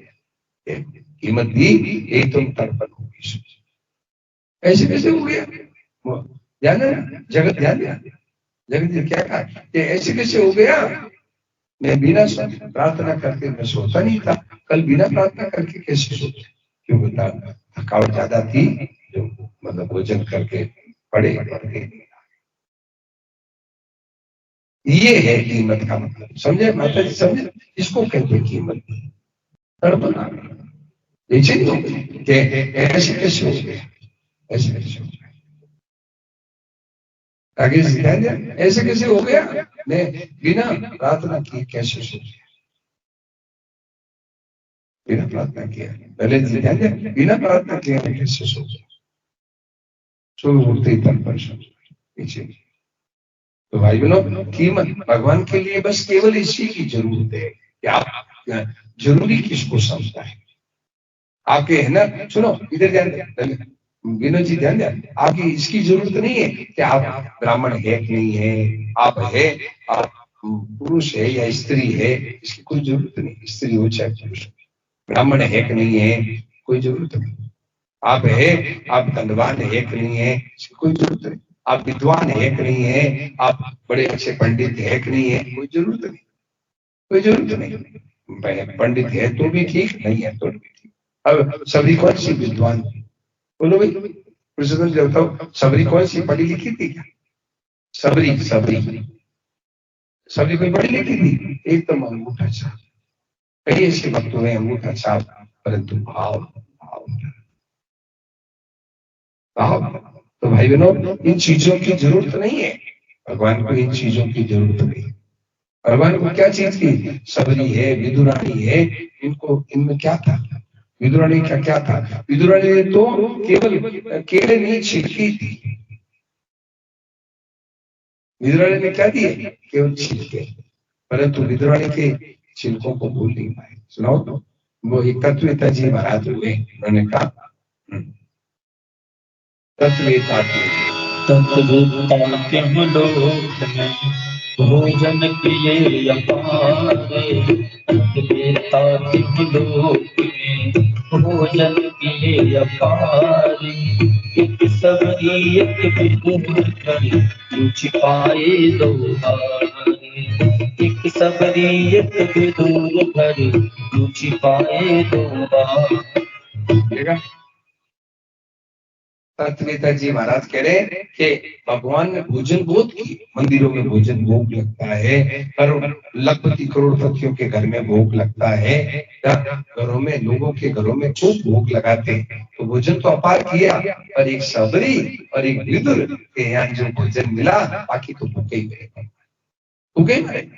कीमत दी, एकदम तड़पन हो गई। ऐसे कैसे हो गया? ध्यान है, जगत ध्यान दिया, जगत जी क्या कहा कि ऐसे कैसे हो गया? मैं बिना प्रार्थना करके मैं सोता नहीं था, कल बिना प्रार्थना करके कैसे सोता? क्यों बता? थकावट ज्यादा थी, जो मतलब भोजन करके पड़े पड़े। ये है कीमत का मतलब, समझे माता जी? समझे? इसको कहते कीमत। तड़पना बेचैनी हो गई, ऐसे कैसे हो गया, ऐसे कैसे हो गया? आगे ध्यान दिया, ऐसे कैसे हो गया? मैं बिना प्रार्थना किए कैसे सो गया? बिना प्रार्थना किया, पहले ध्यान दिया, बिना प्रार्थना किए मैं कैसे सो गया? सुबह उठते ही तन पर पीछे। तो भाई बहनों, कीमत भगवान के लिए बस केवल इसी की जरूरत है कि आप जरूरी किसको समझता है। आपके है ना, सुनो इधर ध्यान दिया, विनोद जी ध्यान दिया, आपकी इसकी जरूरत नहीं है कि आप ब्राह्मण है कि नहीं है, आप है, आप पुरुष है या स्त्री है इसकी कोई जरूरत नहीं। स्त्री हो चाहे पुरुष, ब्राह्मण है कि नहीं है कोई जरूरत नहीं। आप है, आप धनवान है कि नहीं है इसकी कोई जरूरत नहीं। आप विद्वान है कि नहीं है, आप बड़े अच्छे पंडित है कि नहीं है, कोई जरूरत नहीं, कोई जरूरत नहीं। पंडित है तो भी ठीक, नहीं है तो भी ठीक। अब सबरी कौन सी विद्वान, बोलो भाई, पुरुषोत्तम देवता सबरी कौन सी पढ़ी लिखी थी क्या? सबरी सबरी सबरी कोई पढ़ी लिखी थी? एकदम अंगूठा छाप। कई ऐसे भक्त हुए अंगूठा छाप, परंतु भाव भाव भाव। तो भाई बहनों, इन चीजों की जरूरत नहीं है भगवान को, इन चीजों की जरूरत नहीं है भगवान को। क्या चीज की? सबरी है, विदुरानी है, इनको इनमें क्या था? विदुरानी का क्या था? विदुरानी ने तो केवल केले नहीं छिलकी थी। विदुरानी ने क्या दिए? केवल छिलके। परंतु विदुरानी के छिलकों को भूल नहीं पाए। सुनाओ तो, वो एक तत्ववेता जी महाराज हुए, उन्होंने कहा तत्ववेता के लोक में भोजन किए अपारे, तत्ववेता के लोक में भोजन किए अपारे। एक सबरी एक विदुर करे, छिपाए दो हारे। एक सबरी एक विदुर करे, छिपाए दो हारे। तत्ववेता जी महाराज कह रहे हैं कि भगवान ने भोजन बहुत की, मंदिरों में भोजन भोग लगता है, लखपति करोड़पतियों के घर में भोग लगता है, घरों में, लोगों के घरों में खूब भोग लगाते हैं। तो भोजन तो अपार किया, पर एक सबरी और एक विदुर के यहाँ जो भोजन मिला, बाकी तो भूखे ही गए, भूखे ही गए।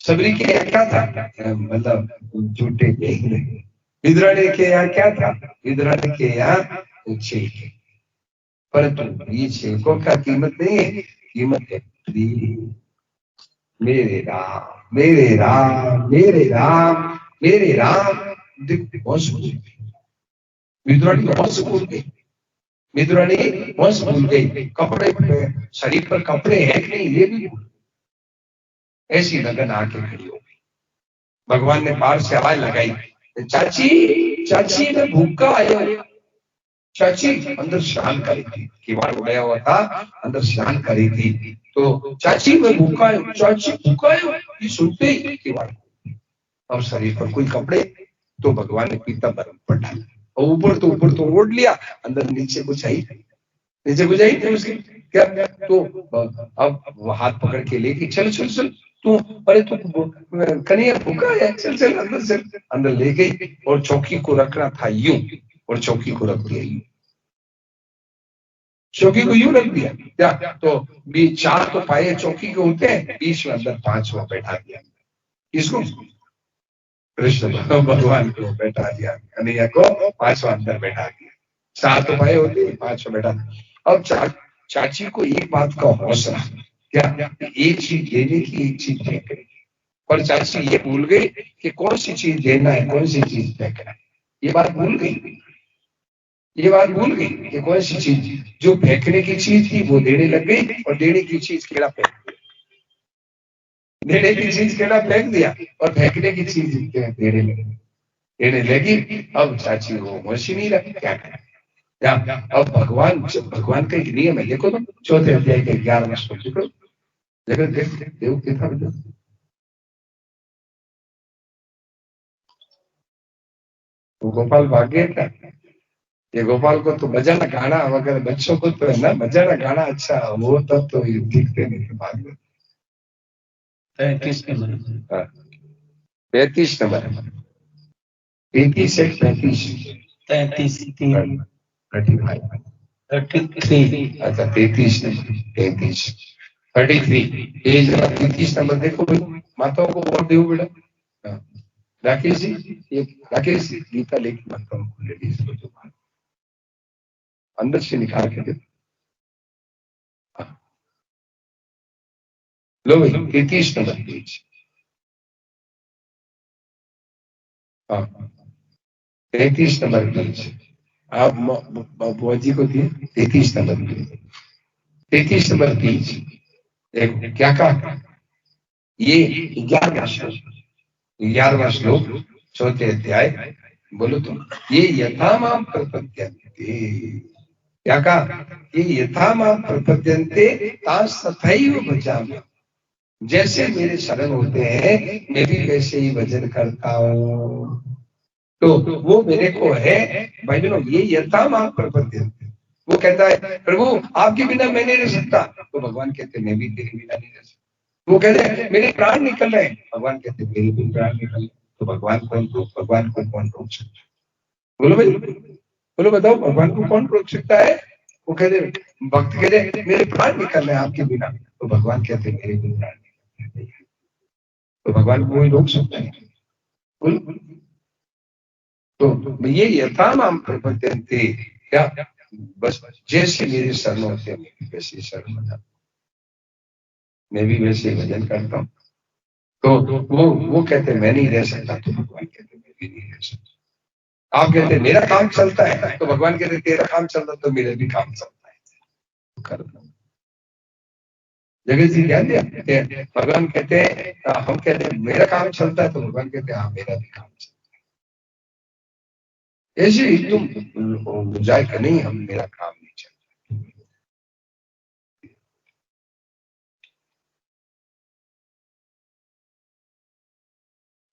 सबरी के यहाँ क्या था? मतलब झूठे नहीं। विदुरानी के यहाँ क्या था? विदुरानी के यहाँ छिलके। परंतु ये छिलकों का कीमत नहीं है, कीमत है मेरे राम मेरे राम मेरे राम मेरे राम। वंश भूल गई विदुरानी, वंश भूल गई विदुरानी, वंश भूल गई। कपड़े, शरीर पर कपड़े हैं कि नहीं ये भी भूल। ऐसी लगन आके खड़ी हो गई। भगवान ने पार से आवाज लगाई, चाची चाची मैं भूखा आया। चाची अंदर स्नान करी थी, किवाड़ उड़ाया हुआ था, अंदर स्नान करी थी। तो चाची मैं भूखा हूँ, चाची भूखा हूँ, ये सुनते ही किवाड़। अब शरीर पर कोई कपड़े, तो भगवान ने पीतांबर पर डाला और ऊपर तो ओढ़ लिया, अंदर नीचे कुछ आई थी उसकी क्या? तो अब वो हाथ पकड़ के लेके चल चल चल तू, अरे तू कन्हैया भूखा है, चल चल अंदर चल। अंदर ले गई और चौकी को रखना था यूं, और चौकी को रख दिया यूं, चौकी को यूं रख दिया क्या? तो चार तो पाए चौकी के होते हैं, बीच में अंदर पांचवा बैठा दिया। इसको कृष्ण भगवान को बैठा दिया, कन्हैया को पांचवा अंदर बैठा दिया। चार तो पाए होते हैं, पांचवा बैठा दिया। अब चाची को एक बात का हौसला क्या? एक चीज देने की, एक चीज फेंकने की। पर चाची ये भूल गई कि कौन सी चीज देना है, कौन सी चीज फेंकना है। ये बात भूल गई, ये बात भूल गई कि कौन सी चीज, जो फेंकने की चीज थी वो देने लग गई, और देने की चीज केड़ा फेंक दिया, देने की चीज केड़ा फेंक दिया, और फेंकने की चीज देने लगी। अब चाची वो मर्शी नहीं रखी, क्या करें? अब भगवान का एक नियम है, देखो तो चौथे अध्याय के 11वें श्लोक देखो, देख देव के था गोपाल भाग्य का। ये गोपाल को तो बजाना गाना वगैरह, बच्चों को तो है ना बजाना गाना अच्छा, वो तब तो दिखते नहीं थे बाद में। 35 नंबर 35 नंबर 35 से 35 33 33 अच्छा 33 नंबर 33 33 एज 33 नंबर। देखो भाई माताओं को वोट दो बेटा। राकेश जी, राकेश जी गीता लेके माताओं को, लेडीज को जो अंदर से निकाल के दे। लो भाई 33 नंबर पेज, हाँ 33 नंबर पेज। आप बुआ जी को दिए 33 नंबर पेज, 33 नंबर पेज। देखो क्या कहा, ये 11वां श्लोक 4थे अध्याय, बोलो तो, ये यथा माम प्रपद्यन्ते, क्या कहा, ये यथा माम प्रपद्यन्ते तथैव भजामि, जैसे मेरे शरण होते हैं मैं भी वैसे ही भजन करता हूँ। तो वो मेरे को है भाई बहनों, ये यथा माम प्रपद्यन्ते, वो कहता है प्रभु आपके बिना मैं नहीं रह सकता, तो भगवान कहते मैं भी तेरे बिना नहीं रह सकता। वो कहते हैं मेरे प्राण निकल रहे हैं, भगवान कहते मेरे भी प्राण निकल रहे, तो भगवान को कौन रोक सकता है? बोलो भाई, बोलो बताओ, भगवान को कौन रोक सकता है? वो कहते भक्त कहते मेरे प्राण निकल रहे हैं आपके बिना, तो भगवान कहते मेरे भी प्राण निकल रहे हैं, तो भगवान को कोई रोक सकता है? बोलो। तो ये यथा माम प्रपद्यन्ते, क्या बस जैसे मेरे शरण होते हैं मैं भी वैसे शरण हो जाता, मैं भी वैसे भजन करता हूँ। तो वो कहते मैं नहीं रह सकता, तो भगवान कहते मैं भी नहीं रह सकता। आप कहते मेरा काम चलता है, तो भगवान कहते तेरा काम चलता तो मेरा भी काम चलता है, कर दो। जगत जी ध्यान दिया, भगवान कहते हैं, हम कहते हैं मेरा काम चलता है, तो भगवान कहते हैं हाँ मेरा भी काम चलता है। ऐसे ही तुम जाए कि नहीं हम मेरा काम नहीं चलता।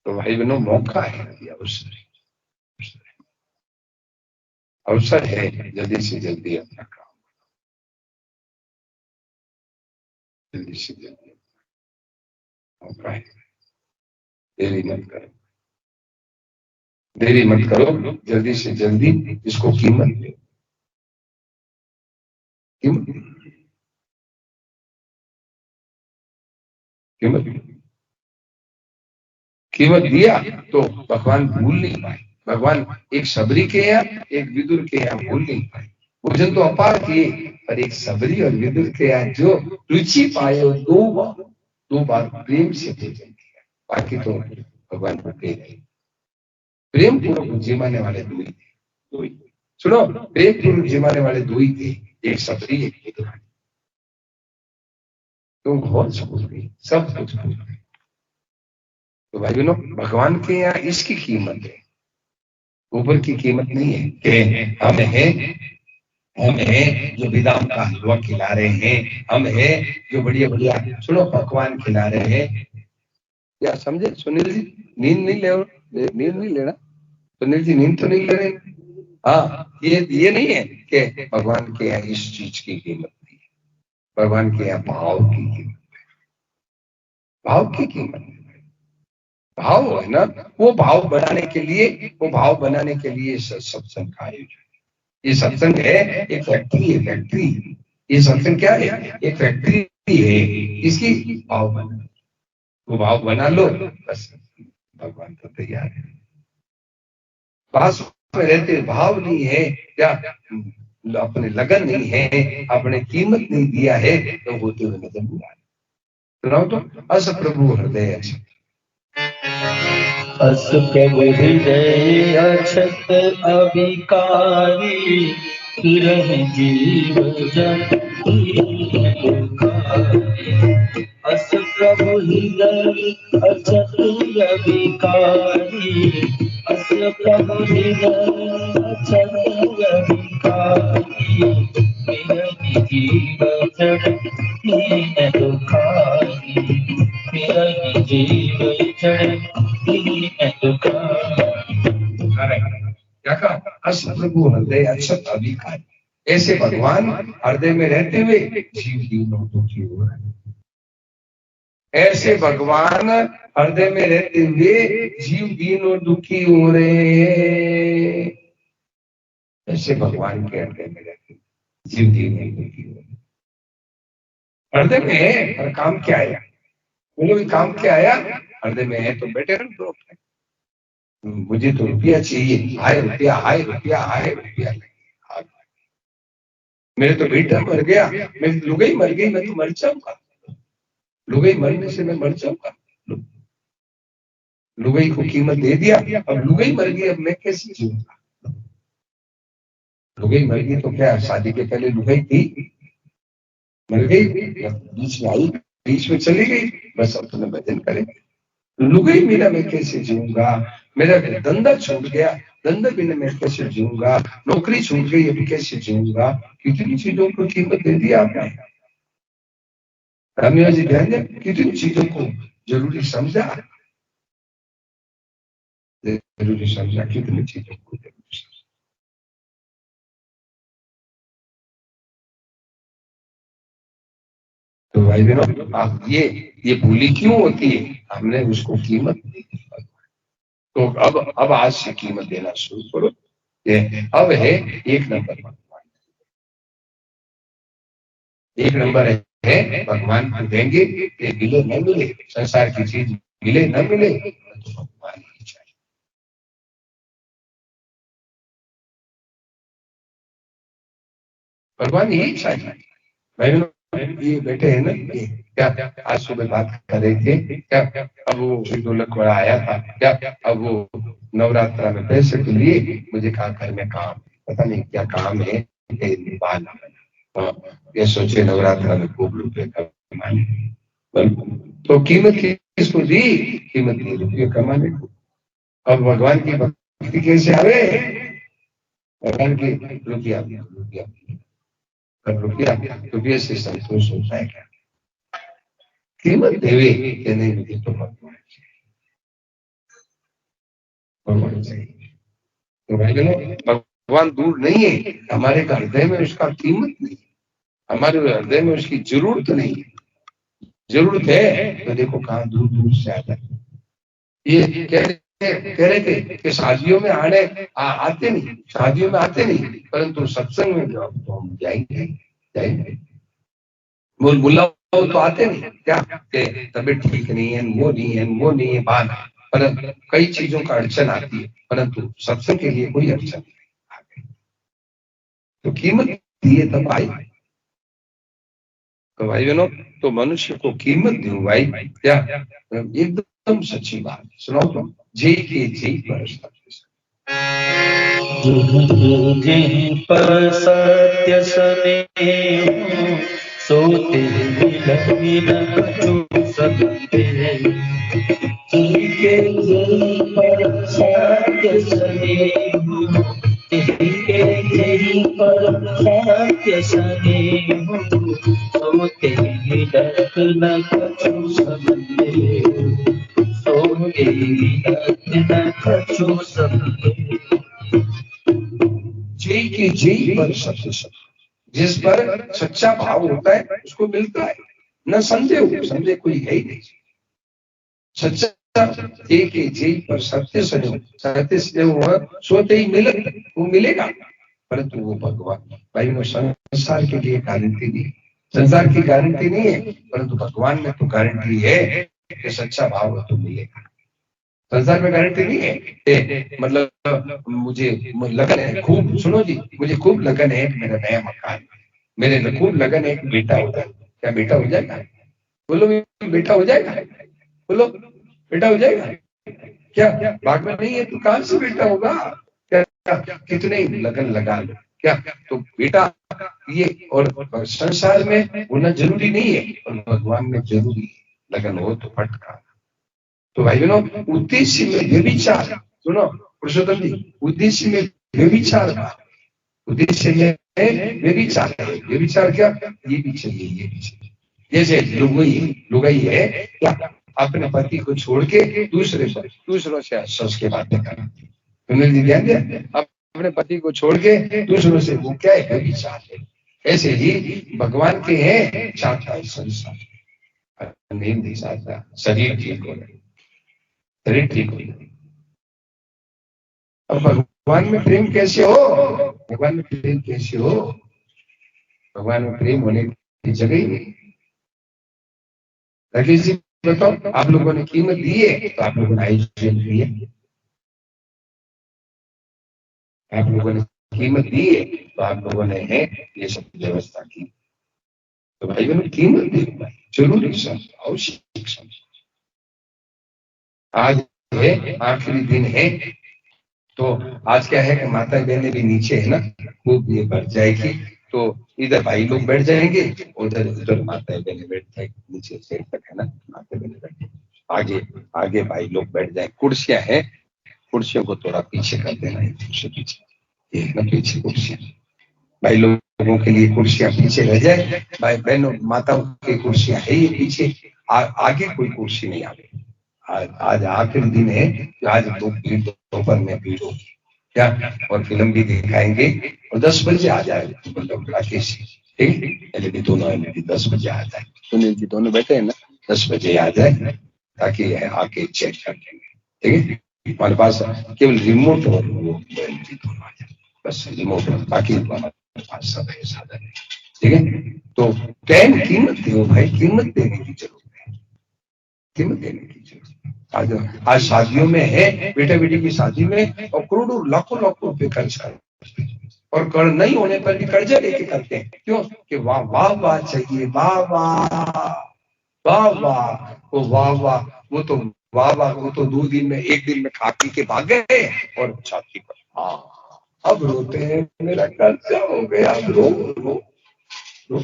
तो भाई बहनों मौका है, अवसर है, जल्दी से जल्दी अपना काम, जल्दी से जल्दी मौका है, देरी मत करो, देरी मत करो, जल्दी से जल्दी इसको कीमत दो, कीमत कीमत कीमत दिया तो भगवान भूल नहीं पाए। भगवान एक सबरी के यहाँ एक विदुर के यहाँ भूल नहीं पाए, भोजन तो अपार किए, पर एक सबरी और विदुर के यहाँ जो रुचि पाए, दो बार प्रेम से भोजन किया, बाकी तो भगवान को दे गए। प्रेम पूर्वक जिमाने वाले दो ही थे, सुनो, प्रेम पूर्वक जिमाने वाले दो ही थे, एक सबरी एक विदुर। तो बहुत भूल गई, सब कुछ भूल गई। तो भाई बहनों भगवान के यहाँ इसकी कीमत है, ऊपर की कीमत नहीं है कि हम हैं जो बेदाम का हलवा खिला रहे हैं, हम हैं जो बढ़िया बढ़िया सुनो पकवान खिला रहे हैं। क्या समझे सुनील जी? नींद नहीं ले, नींद नहीं लेना सुनील जी, नींद तो नहीं ले रहे? हाँ, ये नहीं है कि भगवान के यहाँ इस चीज की कीमत नहीं है, भगवान के यहाँ भाव की कीमत, भाव की कीमत, भाव है ना, वो भाव बनाने के लिए, वो भाव बनाने के लिए सत्संग का आयोजन, ये सत्संग है, एक फैक्ट्री है, फैक्ट्री, ये सत्संग क्या है, एक फैक्ट्री है, इसकी भाव बना, वो भाव बना लो बस, भगवान तो तैयार है। पास में रहते भाव नहीं है क्या, अपने लगन नहीं है, अपने कीमत नहीं दिया है, तो होते हुए नजर नहीं आ रहे। सुनाओ तो, अस प्रभु हृदय अक्षत, अस प्रभु हृदय अक्षत अभिकारी, फिरहि जीव जति दुखारी। अस प्रभु हृदय अक्षत अभिकारी, अस प्रभु हृदय अक्षत अभिकारी, फिरहि जीव जति दुखारी, फिरहि जीव जति क्या कहा, अस प्रभु हृदय अक्षत अभिकारी, ऐसे भगवान हृदय में रहते हुए जीव दीनों दुखी हो रहे हैं, ऐसे भगवान हृदय में रहते हुए जीव दीन और दुखी हो रहे हैं, ऐसे भगवान के हृदय में रहते जीव दीन और दुखी हो रहे हैं। हृदय में है पर काम क्या आया, बोलो भी काम क्या आया, हृदय में है तो बैठे रहो, मुझे तो रुपया चाहिए, हाय रुपया, हाय रुपया, हाय रुपया, मेरे तो बेटा मर गया, मेरी लुगाई मर गई, मैं तो मर जाऊंगा, लुगाई मरने से मैं मर जाऊंगा, लुगाई को कीमत दे दिया, अब लुगाई मर गई, अब मैं कैसे जीऊंगा? लुगाई मर गई तो क्या शादी के पहले लुगाई थी, मर गई, बीच में आई बीच में चली गई, बस अपने भजन करेंगे। लुगई बिना मैं कैसे जीऊंगा, मेरा धंधा छूट गया, धंधे बिना मैं कैसे जीऊंगा, नौकरी छूट गई, अभी कैसे जीऊंगा। कितनी चीजों को कीमत दे दी आपने। रामिया जी ध्यान दें, कितनी चीजों को जरूरी समझा, जरूरी समझा, कितनी चीजों को जरूरी समझा। तो भाई बहनों, आप ये भूली क्यों होती है, हमने उसको कीमत नहीं दी। तो अब आज से कीमत देना शुरू करो। ये अब है एक नंबर भगवान, एक नंबर है भगवान को देंगे। ये मिले न मिले, संसार की चीज मिले न मिले, तो भगवान ही चाहिए। भगवान ही चाहिए। भाई बहनों, ये बैठे हैं ना, ये क्या आज सुबह बात कर रहे थे क्या, अब वो ढोलक वाला आया था क्या, अब वो नवरात्रा में पैसे के लिए मुझे कहा घर में काम, पता नहीं क्या काम है, निभाना। ये सोचे नवरात्रा में खूब रुपये कमाने, तो कीमत किसको दी, कीमत दी रुपये कमाने को। अब भगवान की भक्ति कैसे आवे, भगवान की रुपया रुपया, रुपया रुपये से संतोष होता है क्या, कीमत देवे कि नहीं मुझे तो भगवान चाहिए। तो भाई बहनों, भगवान दूर नहीं है, हमारे हृदय में उसका कीमत नहीं, हमारे हृदय में उसकी जरूरत नहीं है। जरूरत है तो देखो कहाँ दूर दूर से आता है। ये कह रहे थे कि शादियों में आते नहीं, शादियों में आते नहीं, परंतु सत्संग में जो तो हम जाएंगे जाएंगे। बोल बुला तो आते नहीं क्या, तबीयत ठीक नहीं है, वो नहीं है, वो नहीं है, बात, पर कई चीजों का अड़चन आती है, परंतु सत्संग के लिए कोई अड़चन नहीं। तो कीमत दिए तब आई। तो भाई बहनों, तो मनुष्य को कीमत दो भाई, क्या एकदम सच्ची बात सुनाओ तुम, जय के जय पर जहीं पर सत्य स्नेह सोते मिलन कछु सबते, जिनके जहीं पर सत्य स्नेह, जिनके जहीं पर सत्य स्नेह सोते मिलन कछु सबते, सोते मिलन कछु सबते। जय के जय पर सत्य सत्य, जिस पर सच्चा भाव होता है उसको मिलता है, न संदेह, संदेह कोई है ही नहीं। सच्चा जय के जय पर सत्य स्नेह, सत्य स्नेह सोते ही मिले, वो मिलेगा, परंतु वो भगवान भाई वो संसार के लिए गारंटी नहीं, संसार की गारंटी नहीं है, परंतु भगवान में तो गारंटी है कि सच्चा भाव हो तो मिलेगा। संसार में गारंटी नहीं है, मतलब मुझे लगन है खूब, सुनो जी, मुझे खूब लगन है मेरा नया मकान, मेरे खूब लगन है बेटा होगा, क्या बेटा हो जाएगा, बोलो बेटा हो जाएगा, बोलो बेटा हो जाएगा, क्या बाग में नहीं है तो कहां से बेटा होगा, क्या कितने लगन लगा लो, क्या तो बेटा ये, और संसार में होना जरूरी नहीं है, और भगवान में जरूरी है, लगन हो तो फटका। तो भाई बहनों, उद्देश्य में व्यभिचार, सुनो पुरुषोत्तम जी, उद्देश्य में व्यभिचार, उद्देश्य में व्यभिचार है, व्यभिचार क्या, ये भी चाहिए ये भी चाहिए। जैसे लुगाई है क्या, अपने पति को छोड़ के दूसरों से सस के बातें करना, तुमने जी ध्यान दिया, अपने पति को छोड़ के दूसरों से, वो क्या है, व्यभिचार है। ऐसे ही भगवान के हैं चाहता है संसार, नहीं चाहता शरीर ठीक हो रहे, शरीर ठीक हो जाए। अब भगवान में प्रेम कैसे हो, भगवान में प्रेम कैसे हो, भगवान में प्रेम होने की जगह ही नहीं। राकेश जी बताओ, आप लोगों ने कीमत दी है तो आप लोगों ने आयुष्य दी है, आप लोगों ने कीमत दी है तो आप लोगों ने है ये सब व्यवस्था की। तो भाई बहनों, कीमत दी भाई, जरूरी समझ, आवश्यक समझ। आज है आखिरी दिन है, तो आज क्या है कि माता बहने भी नीचे है ना, खूब ये बढ़ जाएगी, तो इधर भाई लोग बैठ जाएंगे, उधर उधर माताएं बहनें बैठ जाएंगे, नीचे सेट तक है ना, माताएं बहनें बैठे, आगे आगे भाई लोग बैठ जाए, कुर्सियां हैं, कुर्सियों को थोड़ा पीछे कर देना है, पीछे पीछे एक ना पीछे कुर्सियां, भाई लोगों के लिए कुर्सियां पीछे रह जाए, भाई बहनों माताओं की कुर्सियां है ये पीछे, आगे कोई कुर्सी नहीं आगे। आज आखिरी दिन है, आज दोपहर में भीड़ होगी क्या, और फिल्म भी दिखाएंगे, और 10 बजे आ जाए, मतलब राकेश ठीक एलईडी दोनों एलईडी 10 बजे आ जाए, सुनील जी दोनों बैठे हैं ना, 10 बजे आ जाए ताकि आके चेक कर लेंगे, ठीक है। हमारे पास केवल रिमोट और वो एलईडी दोनों आ जाए, बस रिमोट, बाकी हमारे पास सब है साधन है, ठीक है। तो टाइम कीमत दो भाई, कीमत देने की जरूरत है, कीमत देने की जरूरत है। आज शादियों में है, बेटा बेटी की शादी में, और करोड़ों लाखों लाखों रुपए खर्च कर, और कर नहीं होने पर भी कर्जा लेके करते हैं, क्यों कि वाह वाह वाह चाहिए, वाह वाह वाह वाह, वो वाह वाह, वो तो वाह वाह, वो तो 2 दिन में 1 दिन में खा पी के भाग गए, और छाती पर हाँ अब रोते हैं, मेरा कर्जा हो गया, अब रो रो रो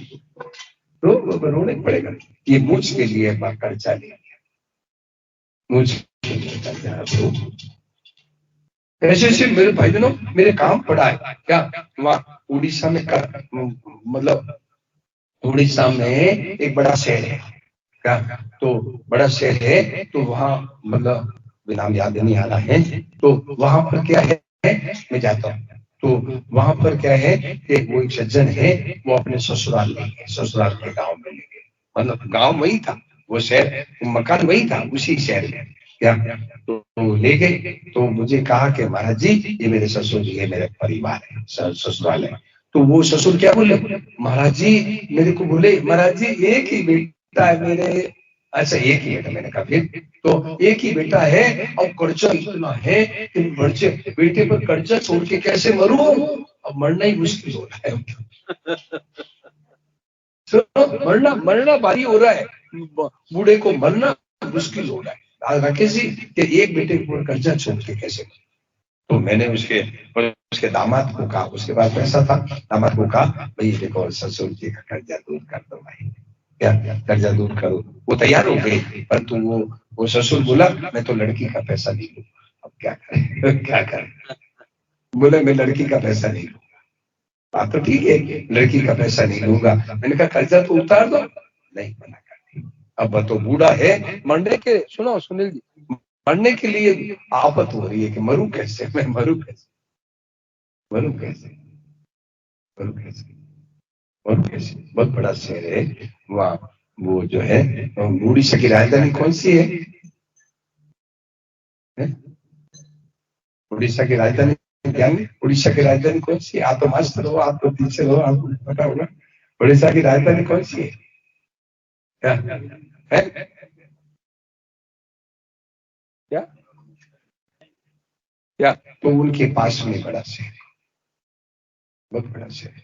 रो, रो रोने पड़ेगा, ये मुझ के लिए कर्जा ले लिया, मुझ के लिए कर्जा रो। ऐसे ऐसे मेरे भाई बहनों, मेरे काम पड़ा है क्या, वहाँ उड़ीसा में मतलब उड़ीसा में एक बड़ा शहर है क्या, तो बड़ा शहर है, तो वहाँ मतलब नाम याद नहीं आ रहा है, तो वहां पर क्या है, मैं जाता हूँ, तो वहां पर क्या है कि वो एक सज्जन है, वो अपने ससुराल ले गए, ससुराल के गांव में ले गए, मतलब गांव वही था, वो शहर मकान वही था उसी शहर में क्या, तो ले गए, तो मुझे कहा कि महाराज जी ये मेरे ससुर जी है, मेरा परिवार है, ससुराल है, तो वो ससुर क्या बोले, महाराज जी मेरे को बोले, महाराज जी एक ही बेटा है मेरे, अच्छा एक ही बेटा, मैंने कहा फिर, तो एक ही बेटा है, और कर्जा इतना है कि बच्चे बेटे पर कर्जा छोड़ के कैसे मरूं, अब मरना ही मुश्किल हो रहा है, मरना मरना भारी हो रहा है, बूढ़े को मरना मुश्किल हो रहा है, राकेश जी कि एक बेटे पर कर्जा छोड़ के कैसे, तो मैंने उसके दामाद को कहा, उसके पास पैसा था, दामाद को कहा भाई देखो ससुर जी का कर्जा दूर कर दो भाई, क्या कर्जा दूर करो, वो तैयार हो गई, परंतु वो ससुर बोला मैं तो लड़की का पैसा नहीं लूँ, अब क्या करें क्या करें, बोले मैं लड़की का पैसा नहीं लूंगा, बात तो ठीक है, लड़की का पैसा नहीं लूंगा, मैंने कहा कर्जा तो उतार दो, नहीं मना कर दी, अब तो बूढ़ा है, मरने के, सुनो सुनील जी, मरने के लिए आफत हो रही है कि मरूं कैसे, मैं मरूं कैसे, मरूं कैसे, मरूं कैसे, मरूं कैसे, बहुत बड़ा शहर है वहाँ, वो जो है उड़ीसा की राजधानी कौन सी है? उड़ीसा की राजधानी क्या है? उड़ीसा की राजधानी कौन सी है? आप तो मास्टर हो, आप तो टीचर हो, आपको पता होगा उड़ीसा की राजधानी कौन सी है? क्या है? क्या क्या, तो उनके पास में बड़ा शहर, बहुत बड़ा शहर,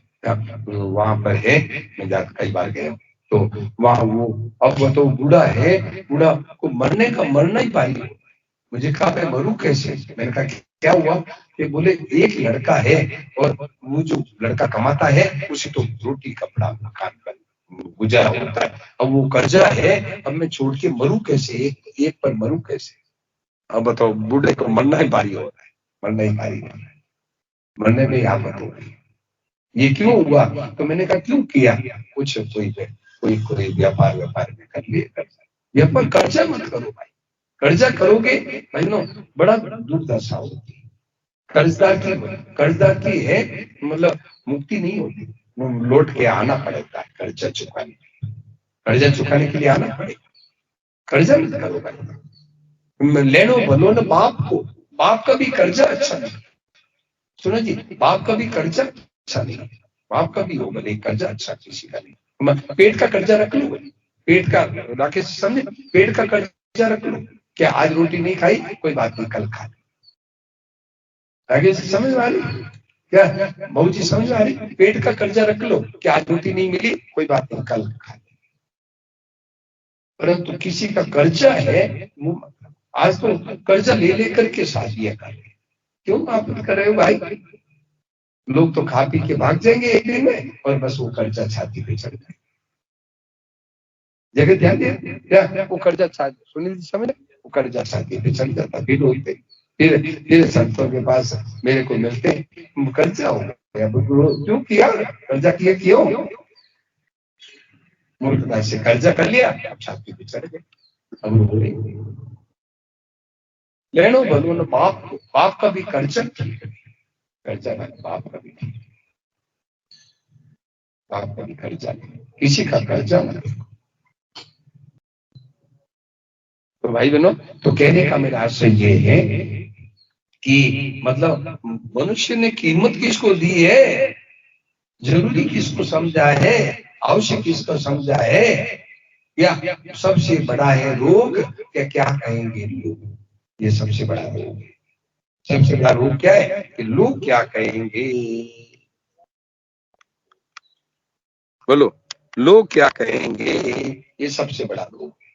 तो वहां पर है, मैं जाकर कई बार गया, तो वहां वो, अब वो तो बूढ़ा है, बूढ़ा को मरने का मरना ही पाएगी, मुझे कहा मैं मरूं कैसे, मैंने कहा क्या हुआ, कि बोले एक लड़का है, और वो जो लड़का कमाता है उसे तो रोटी कपड़ा मकान पर गुजारा होता है, अब वो कर्जा है, अब मैं छोड़ के मरूं कैसे, एक एक पर मरूं कैसे, अब बताओ बूढ़े को मरना ही भारी हो रहा है, मरना ही भारी हो रहा है, मरने में आफत हो रही है, ये क्यों हुआ, तो मैंने कहा क्यों किया, कुछ कोई कोई व्यापार व्यापार में कर लिए कर्जा, व्यापार कर्जा मत करो भाई, कर्जा करोगे बहनों बड़ा दुर्दशा होती है, कर्जदार की है मतलब मुक्ति नहीं होती, वो लौट के आना पड़ता है, कर्जा चुकाने के लिए, कर्जा चुकाने के लिए आना पड़ेगा, कर्जा मत करो भाई, लेनो भलो न बाप को, बाप का भी कर्जा अच्छा नहीं, सुनो जी, बाप का भी कर्जा अच्छा नहीं, बाप का भी हो भले कर्जा अच्छा किसी का नहीं, पेट का कर्जा रख लो, पेट का, राकेश समझे, पेट का कर्जा रख लो, क्या आज रोटी नहीं खाई कोई बात नहीं कल खा, आगे से समझ में आ रही क्या, बहू जी समझ में आ रही, पेट का कर्जा रख लो, क्या आज रोटी नहीं मिली कोई बात नहीं कल खा, परंतु किसी का कर्जा है, आज तो कर्जा ले लेकर के शादियां कर रहे, क्यों आप कर रहे हो भाई, लोग तो खा पी के भाग जाएंगे एक दिन में और बस वो कर्जा छाती पे चढ़ जाए। जगह ध्यान दिया क्या? वो कर्जा छाती, सुनील जी समझ, वो कर्जा छाती पे चढ़ जाता, फिर रोते, फिर संतों के पास मेरे को मिलते, कर्जा हो गया, क्यों किया कर्जा, किया क्यों? मूर्खता से कर्जा कर लिया, अब छाती पे चढ़ गए, अब रो रहे। लेनो भलो न पाप, पाप का भी कर्जा, कर्जा ना पाप का भी, पाप का भी कर्जा नहीं, किसी का कर्जा नहीं। तो भाई बहनों, तो कहने का मेरा आशय ये है कि मतलब मनुष्य ने कीमत किसको दी है, जरूरी किसको समझा है, आवश्यक किसको समझा है, या सबसे बड़ा है रोग, क्या कहेंगे लोग, ये सबसे बड़ा रोग है। सबसे बड़ा रोग क्या है कि लोग क्या कहेंगे, बोलो लोग क्या कहेंगे, ये सबसे बड़ा रोग है।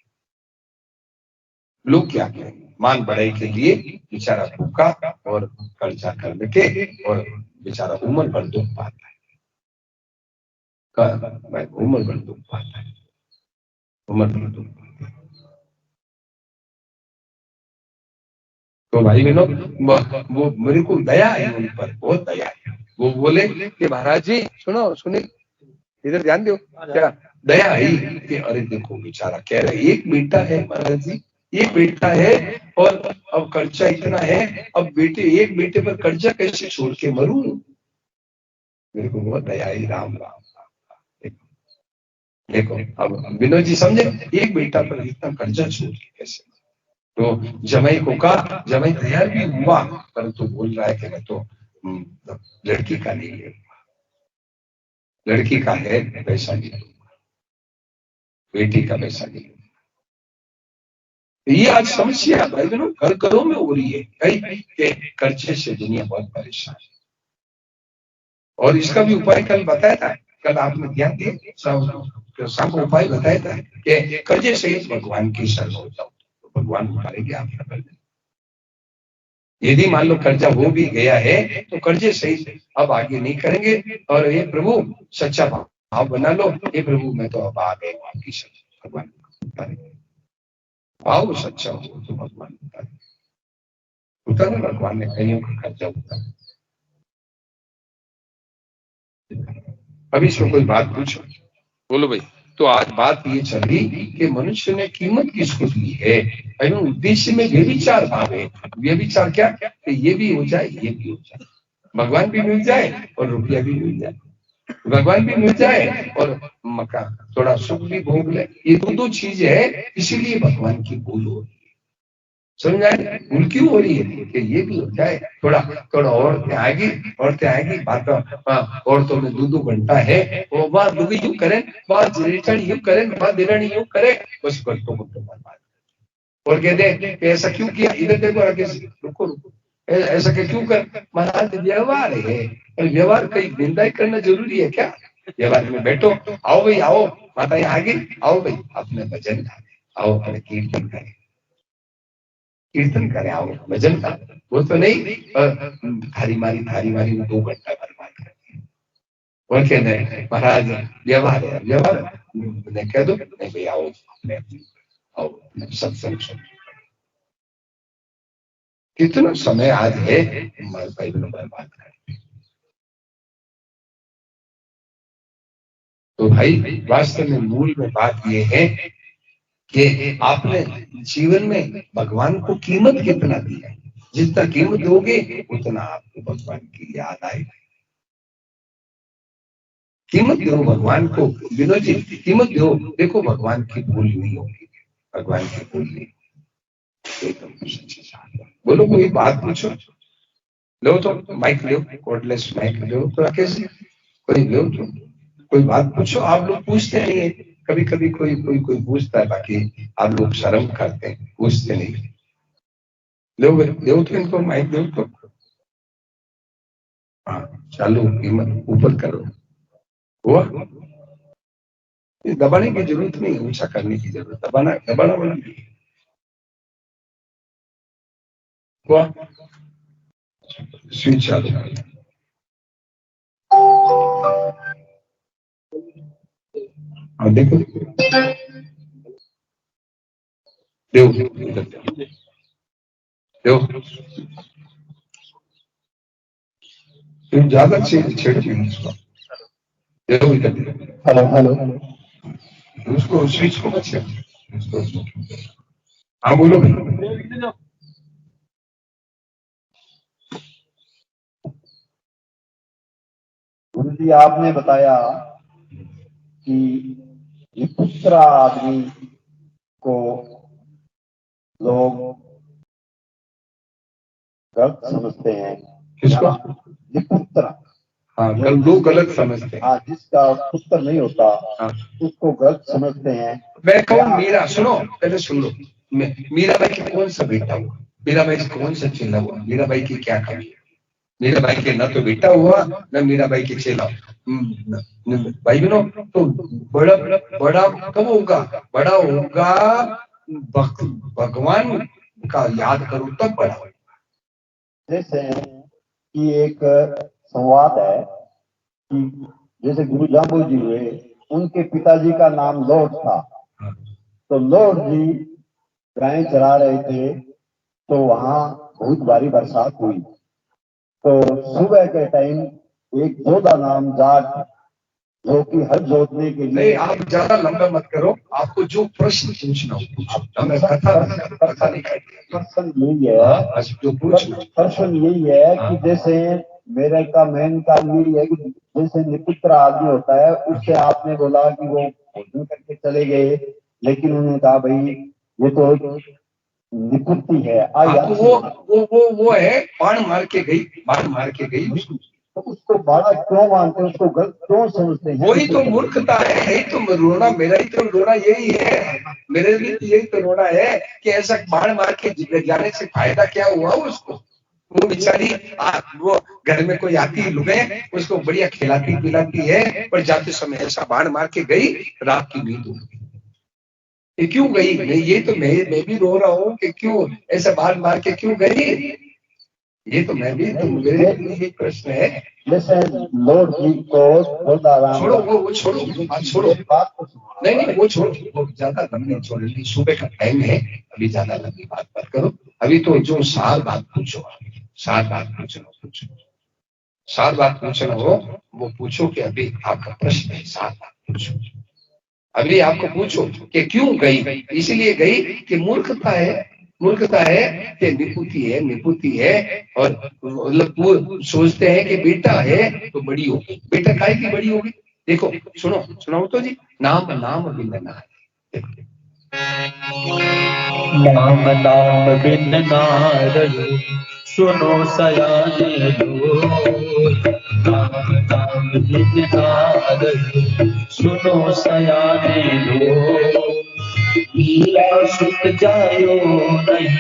लोग क्या कहेंगे, मान बढ़ाई के लिए बेचारा भूखा और कर्जा कर के और बेचारा उम्र भर दुख पाता है, उम्र भर दुख पाता है, उम्र भर दुख पाता है। तो भाई बहनों, वो मेरे को दया है उन पर, बहुत दया है। वो बोले कि महाराज जी सुनो, सुनिए इधर ध्यान दो, क्या दया है कि अरे देखो बेचारा कह रहे एक बेटा है महाराज जी, एक बेटा है और अब कर्जा इतना है, अब बेटे, एक बेटे पर कर्जा कैसे छोड़ के मरूं। मेरे को बहुत दया आई, राम राम राम। देखो अब विनोद जी समझे, एक बेटा पर इतना कर्जा छोड़ के कैसे। तो जमाई को कहा, जमाई तैयार भी हुआ, परंतु बोल रहा है कि मैं तो लड़की का नहीं है, लड़की का है पैसा नहीं, बेटी का पैसा नहीं। ये आज समस्या भाई बहनों घर घरों में हो रही है, कई कर्जे से दुनिया बहुत परेशान है। और इसका भी उपाय कल बताया था, कल आपने ध्यान दिया, शाम को उपाय बताया था कि कर्जे सहित भगवान की शरण हो जाओ, तो भगवान उतारेंगे आपका कर्जा। यदि मान लो कर्जा हो भी गया है तो कर्जे सहित अब आगे नहीं करेंगे, और ये प्रभु सच्चा भाव बना लो, ये प्रभु मैं तो अब आ गए आपकी शरण, भगवान उतारेंगे। भाव सच्चा हो तो भगवान उतारे, भगवान ने कईयों का कर्जा उतारा। अभी इसमें कोई बात पूछो, बोलो भाई। तो आज बात ये चल रही कि मनुष्य ने कीमत किसको दी है, उद्देश्य में व्यभिचार भाव है। व्यभिचार क्या, कि ये भी हो जाए, ये भी हो जाए, भगवान भी मिल जाए और रुपया भी मिल जाए, भगवान भी मिल जाए और मकान थोड़ा सुख भी भोग ले, ये दो चीज है, इसीलिए भगवान की भूल हो रही है। समझ आए भूल क्यों हो रही है, कि ये भी हो जाए, थोड़ा थोड़ा औरतें आएगी बात, औरतों में दो घंटा है, वो बात दुगी यूं करें, बात रिटर्न यूं करें, बात दिरानी यूं करे, बस घंटों घंटों बर्बाद, और कहते कि ऐसा क्यों किया, इधर देखो आगे से, रुको रुको, ऐसा क्यों कर, महाराज व्यवहार है, और व्यवहार कहीं निंदा ही करना जरूरी है क्या, व्यवहार में बैठो, आओ भाई आओ, माता यहाँ आगे आओ भाई, अपने भजन आओ, अपने कीर्तन करें, कीर्तन करें, आओ भजन का, वो तो नहीं थारी मारी 2 घंटा बर्बाद करते हैं। और कहते हैं महाराज व्यवहार है, व्यवहार ने कह दो नहीं भाई आओ, अपने आओ सत्संग सुन। कितना समय आज है भाई बहनों बर्बाद कर। तो भाई वास्तव में मूल में बात यह है कि आपने जीवन में भगवान को कीमत कितना दिया है, जितना कीमत दोगे उतना आपको भगवान की याद आएगी। कीमत दो भगवान को, विनोद जी कीमत दो, देखो भगवान की भूल नहीं होगी, भगवान की भूल नहीं, एकदम सच्ची बात। बोलो कोई बात पूछो, लो तो माइक लो, कोडलेस माइक लो तो राकेश जी, कोई लो तो कोई बात पूछो, आप लोग पूछते नहीं है, कभी कभी कोई पूछता है, बाकी आप लोग शर्म करते हैं, पूछते नहीं। लो दो तो इनको माइक दो तो, हाँ चालू कीमत ऊपर करो, हुआ, दबाने की जरूरत नहीं, ऊंचा करने की जरूरत, दबाना वाला नहीं हुआ, स्विच चालू कर। और देखो देव देव ज्यादा छेड़ नहीं उसको। देव इधर हेलो हेलो उसको स्विच को मत छेड़ उसको। हाँ बोलो। गुरु जी, आपने बताया कि निपुत्रा आदमी को लोग गलत समझते हैं। किसको? निपुत्रा। हाँ, लोग गलत समझते हैं। हाँ, जिसका पुत्र नहीं होता हाँ, उसको गलत समझते हैं। मैं कहूँ मीरा, सुनो पहले सुन लो। मीराबाई की कौन सा बेटा हुआ? मीराबाई से कौन सा चेला हुआ? मीराबाई की क्या कमी है? मीराबाई के न तो बेटा हुआ न मीराबाई के चेला। भाई बहनों, तो बड़ा बड़ा कब होगा? बड़ा होगा भगवान का याद करो तब बड़ा होगा। जैसे कि एक संवाद है कि जैसे गुरु जाम्बू जी हुए, उनके पिताजी का नाम लॉर्ड था। तो लॉर्ड जी गायें चरा रहे थे, तो वहां बहुत भारी बरसात हुई। तो सुबह के टाइम एक जोधा नाम जाट, जो कि हल जोतने के लिए। नहीं, आप ज्यादा लंबा मत करो, आपको जो प्रश्न पूछना हो पूछो। हमें कथा नहीं करनी। प्रश्न यही है, जो पूछना प्रश्न यही है कि जैसे मेरे का मेन काम यही है कि जैसे निपुत्र आदमी होता है, उससे आपने बोला कि वो भोजन करके चले गए, लेकिन उन्होंने कहा भाई ये तो निपुत्ति है। तो वो है बाण मार के गई, बाण मार के गई। तो उसको बड़ा क्यों मानते हैं, उसको गलत क्यों समझते हैं? वही तो मूर्खता है। यही तो रोना, मेरा ही तो रोना यही है। मेरे लिए तो यही तो रोना है कि ऐसा बाण मार के जाने से फायदा क्या हुआ उसको? वो बेचारी वो घर में कोई आती लुगाई उसको बढ़िया खिलाती पिलाती है, पर जाते समय ऐसा बाण मार के गई, रात की नींद उड़ गई। ये क्यों गई? ये तो मैं भी रो रहा हूँ कि क्यों ऐसा बाण मार के क्यों गई। ये तो मैं भी, तो मेरे लिए प्रश्न है। जैसे लॉर्ड जी को छोड़ो वो छोड़ो, बात छोड़ो। नहीं वो छोड़ो, वो ज्यादा लंबी छोड़ो। सुबह का टाइम है, अभी ज्यादा लंबी बात मत करो। अभी तो जो सार बात पूछो, सार बात पूछना हो वो पूछो कि अभी आपका प्रश्न है, सार बात पूछो। अभी आपको पूछो कि क्यों गई? इसलिए गई कि मूर्खता है कि निपुति है और मतलब वो सोचते हैं कि बेटा है तो बड़ी होगी। बेटा काहे की बड़ी होगी? देखो सुनो तो जी, नाम बिन नाम बिन नारयो सुनो सयाने लोग। नाम बिन नारयो सुनो सयाने लोग। मीरा सुत जायो नहीं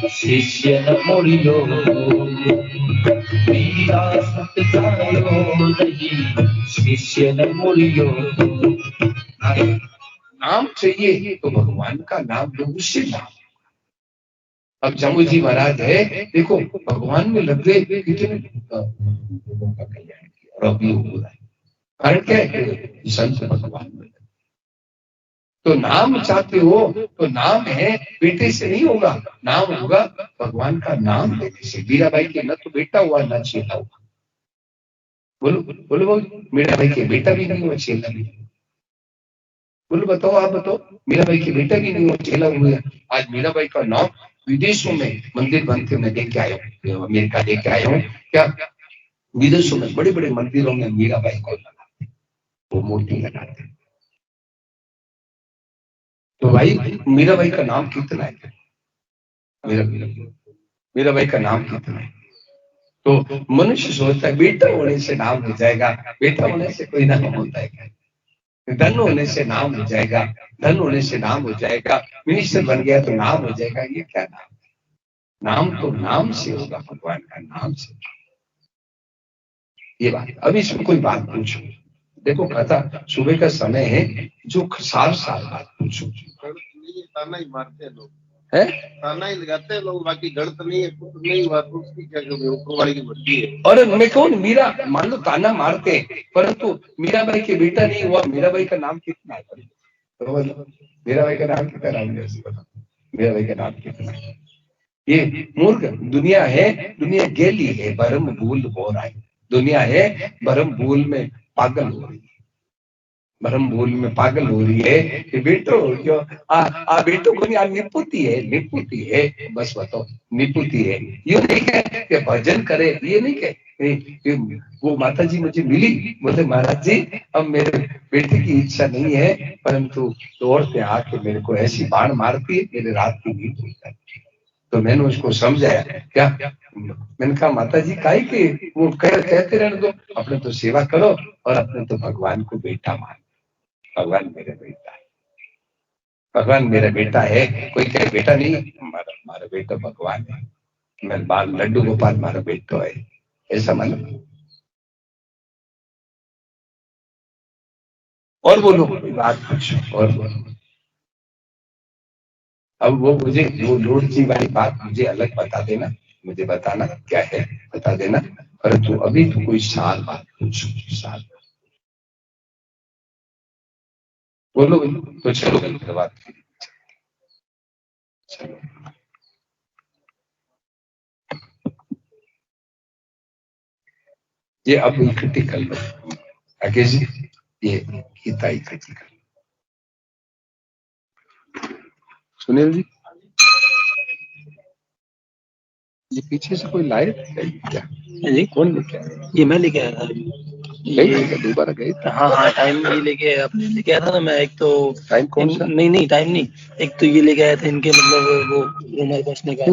शिष्य न मुड़ियो। मीरा सुत जायो नहीं शिष्य न मुड़ियो। नाम चाहिए तो भगवान का नाम लो, उससे नाम। अब जम्मू जी महाराज है, देखो भगवान में लग गए, कितने लोगों का कल्याण किया और अभी हो रहा है। कारण क्या है? संत भगवान में। तो नाम चाहते हो तो नाम है, बेटे से नहीं होगा, नाम होगा भगवान का नाम लेने से। मीराबाई के न तो बेटा हुआ न चेला हुआ। बोलो मीराबाई के बेटा भी नहीं हुआ, चेला भी। बोलो बताओ, आप बताओ। मीराबाई के बेटा भी नहीं हुआ, चेला हुआ। आज मीराबाई का नाम विदेशों में मंदिर बनते मैं देख के आया हूँ, अमेरिका देख के आया हूँ। क्या विदेशों में बड़े बड़े मंदिरों में मीराबाई को लगाते, वो मूर्ति लगाते। तो भाई मीराबाई का नाम कितना है? मीराबाई का नाम कितना है? तो मनुष्य सोचता है बेटा होने से नाम हो जाएगा। बेटा होने से कोई नाम होता है क्या? धन होने से नाम हो जाएगा, धन होने से नाम हो जाएगा, मिनिस्टर बन गया तो नाम हो जाएगा। ये क्या नाम? नाम तो नाम से होगा, भगवान का नाम से। ये बात। अब इसमें कोई बात पूछो, देखो कथा सुबह का समय है, जो सार बात पूछो। ताना ही मारते हैं लोग। है ताना ही लगाते हैं लोग, बाकी जड़ तो नहीं है, पुत्र नहीं हुआ तो उसकी क्या करें, ऊपर वाली की मर्जी है। और मैं कहूँ मीरा मान लो ताना मारते हैं, परंतु मीराबाई के बेटा नहीं हुआ, मीराबाई का नाम कितना है? तो मीराबाई का नाम कितना है? मीराबाई का नाम कितना है? ये मूर्ख दुनिया है, दुनिया गेली है, भरम भूल हो रहा है। दुनिया है भरम भूल में पागल हो रही है, भरम भूल में पागल हो रही है कि बेटो क्यों आ बेटो को नहीं निपुती है, बस बताओ निपुती है। ये नहीं कहे कि भजन करे, ये नहीं कहे वो माता जी मुझे मिली, बोले महाराज जी अब मेरे बेटे की इच्छा नहीं है, परंतु दौड़ से आके मेरे को ऐसी बाण मारती है, मेरे रात की नींद हो जाती है। तो मैंने उसको समझाया, क्या मैंने कहा माता जी काहे के वो कहते रहने दो, अपने तो सेवा करो और अपने तो भगवान को बेटा मान। भगवान मेरा बेटा है, भगवान मेरा बेटा है, कोई कहे बेटा नहीं, हमारा बेटा भगवान है, मैं बाल लड्डू गोपाल हमारा बेटा है, ऐसा मानो। और बोलो बात कुछ और बोलो। अब वो मुझे वो लोड जी वाली बात मुझे अलग बता देना, मुझे बताना क्या है बता देना, परंतु अभी तो कोई साल बात पूछो, साल बोलो तो चलो बात चलो। ये अब इकट्ठी कर लो आगे जी, ये गीता इकट्ठी कर लो। सुनील जी ये पीछे से कोई लाए क्या? जी कौन लेके आया? ये मैं लेके आया था। गई दोबारा गई? हाँ टाइम ये लेके आपने लेके आया था ना। मैं एक तो टाइम कौन सा? नहीं टाइम नहीं, एक तो ये लेके आया था इनके मतलब वो रूमर बसने का।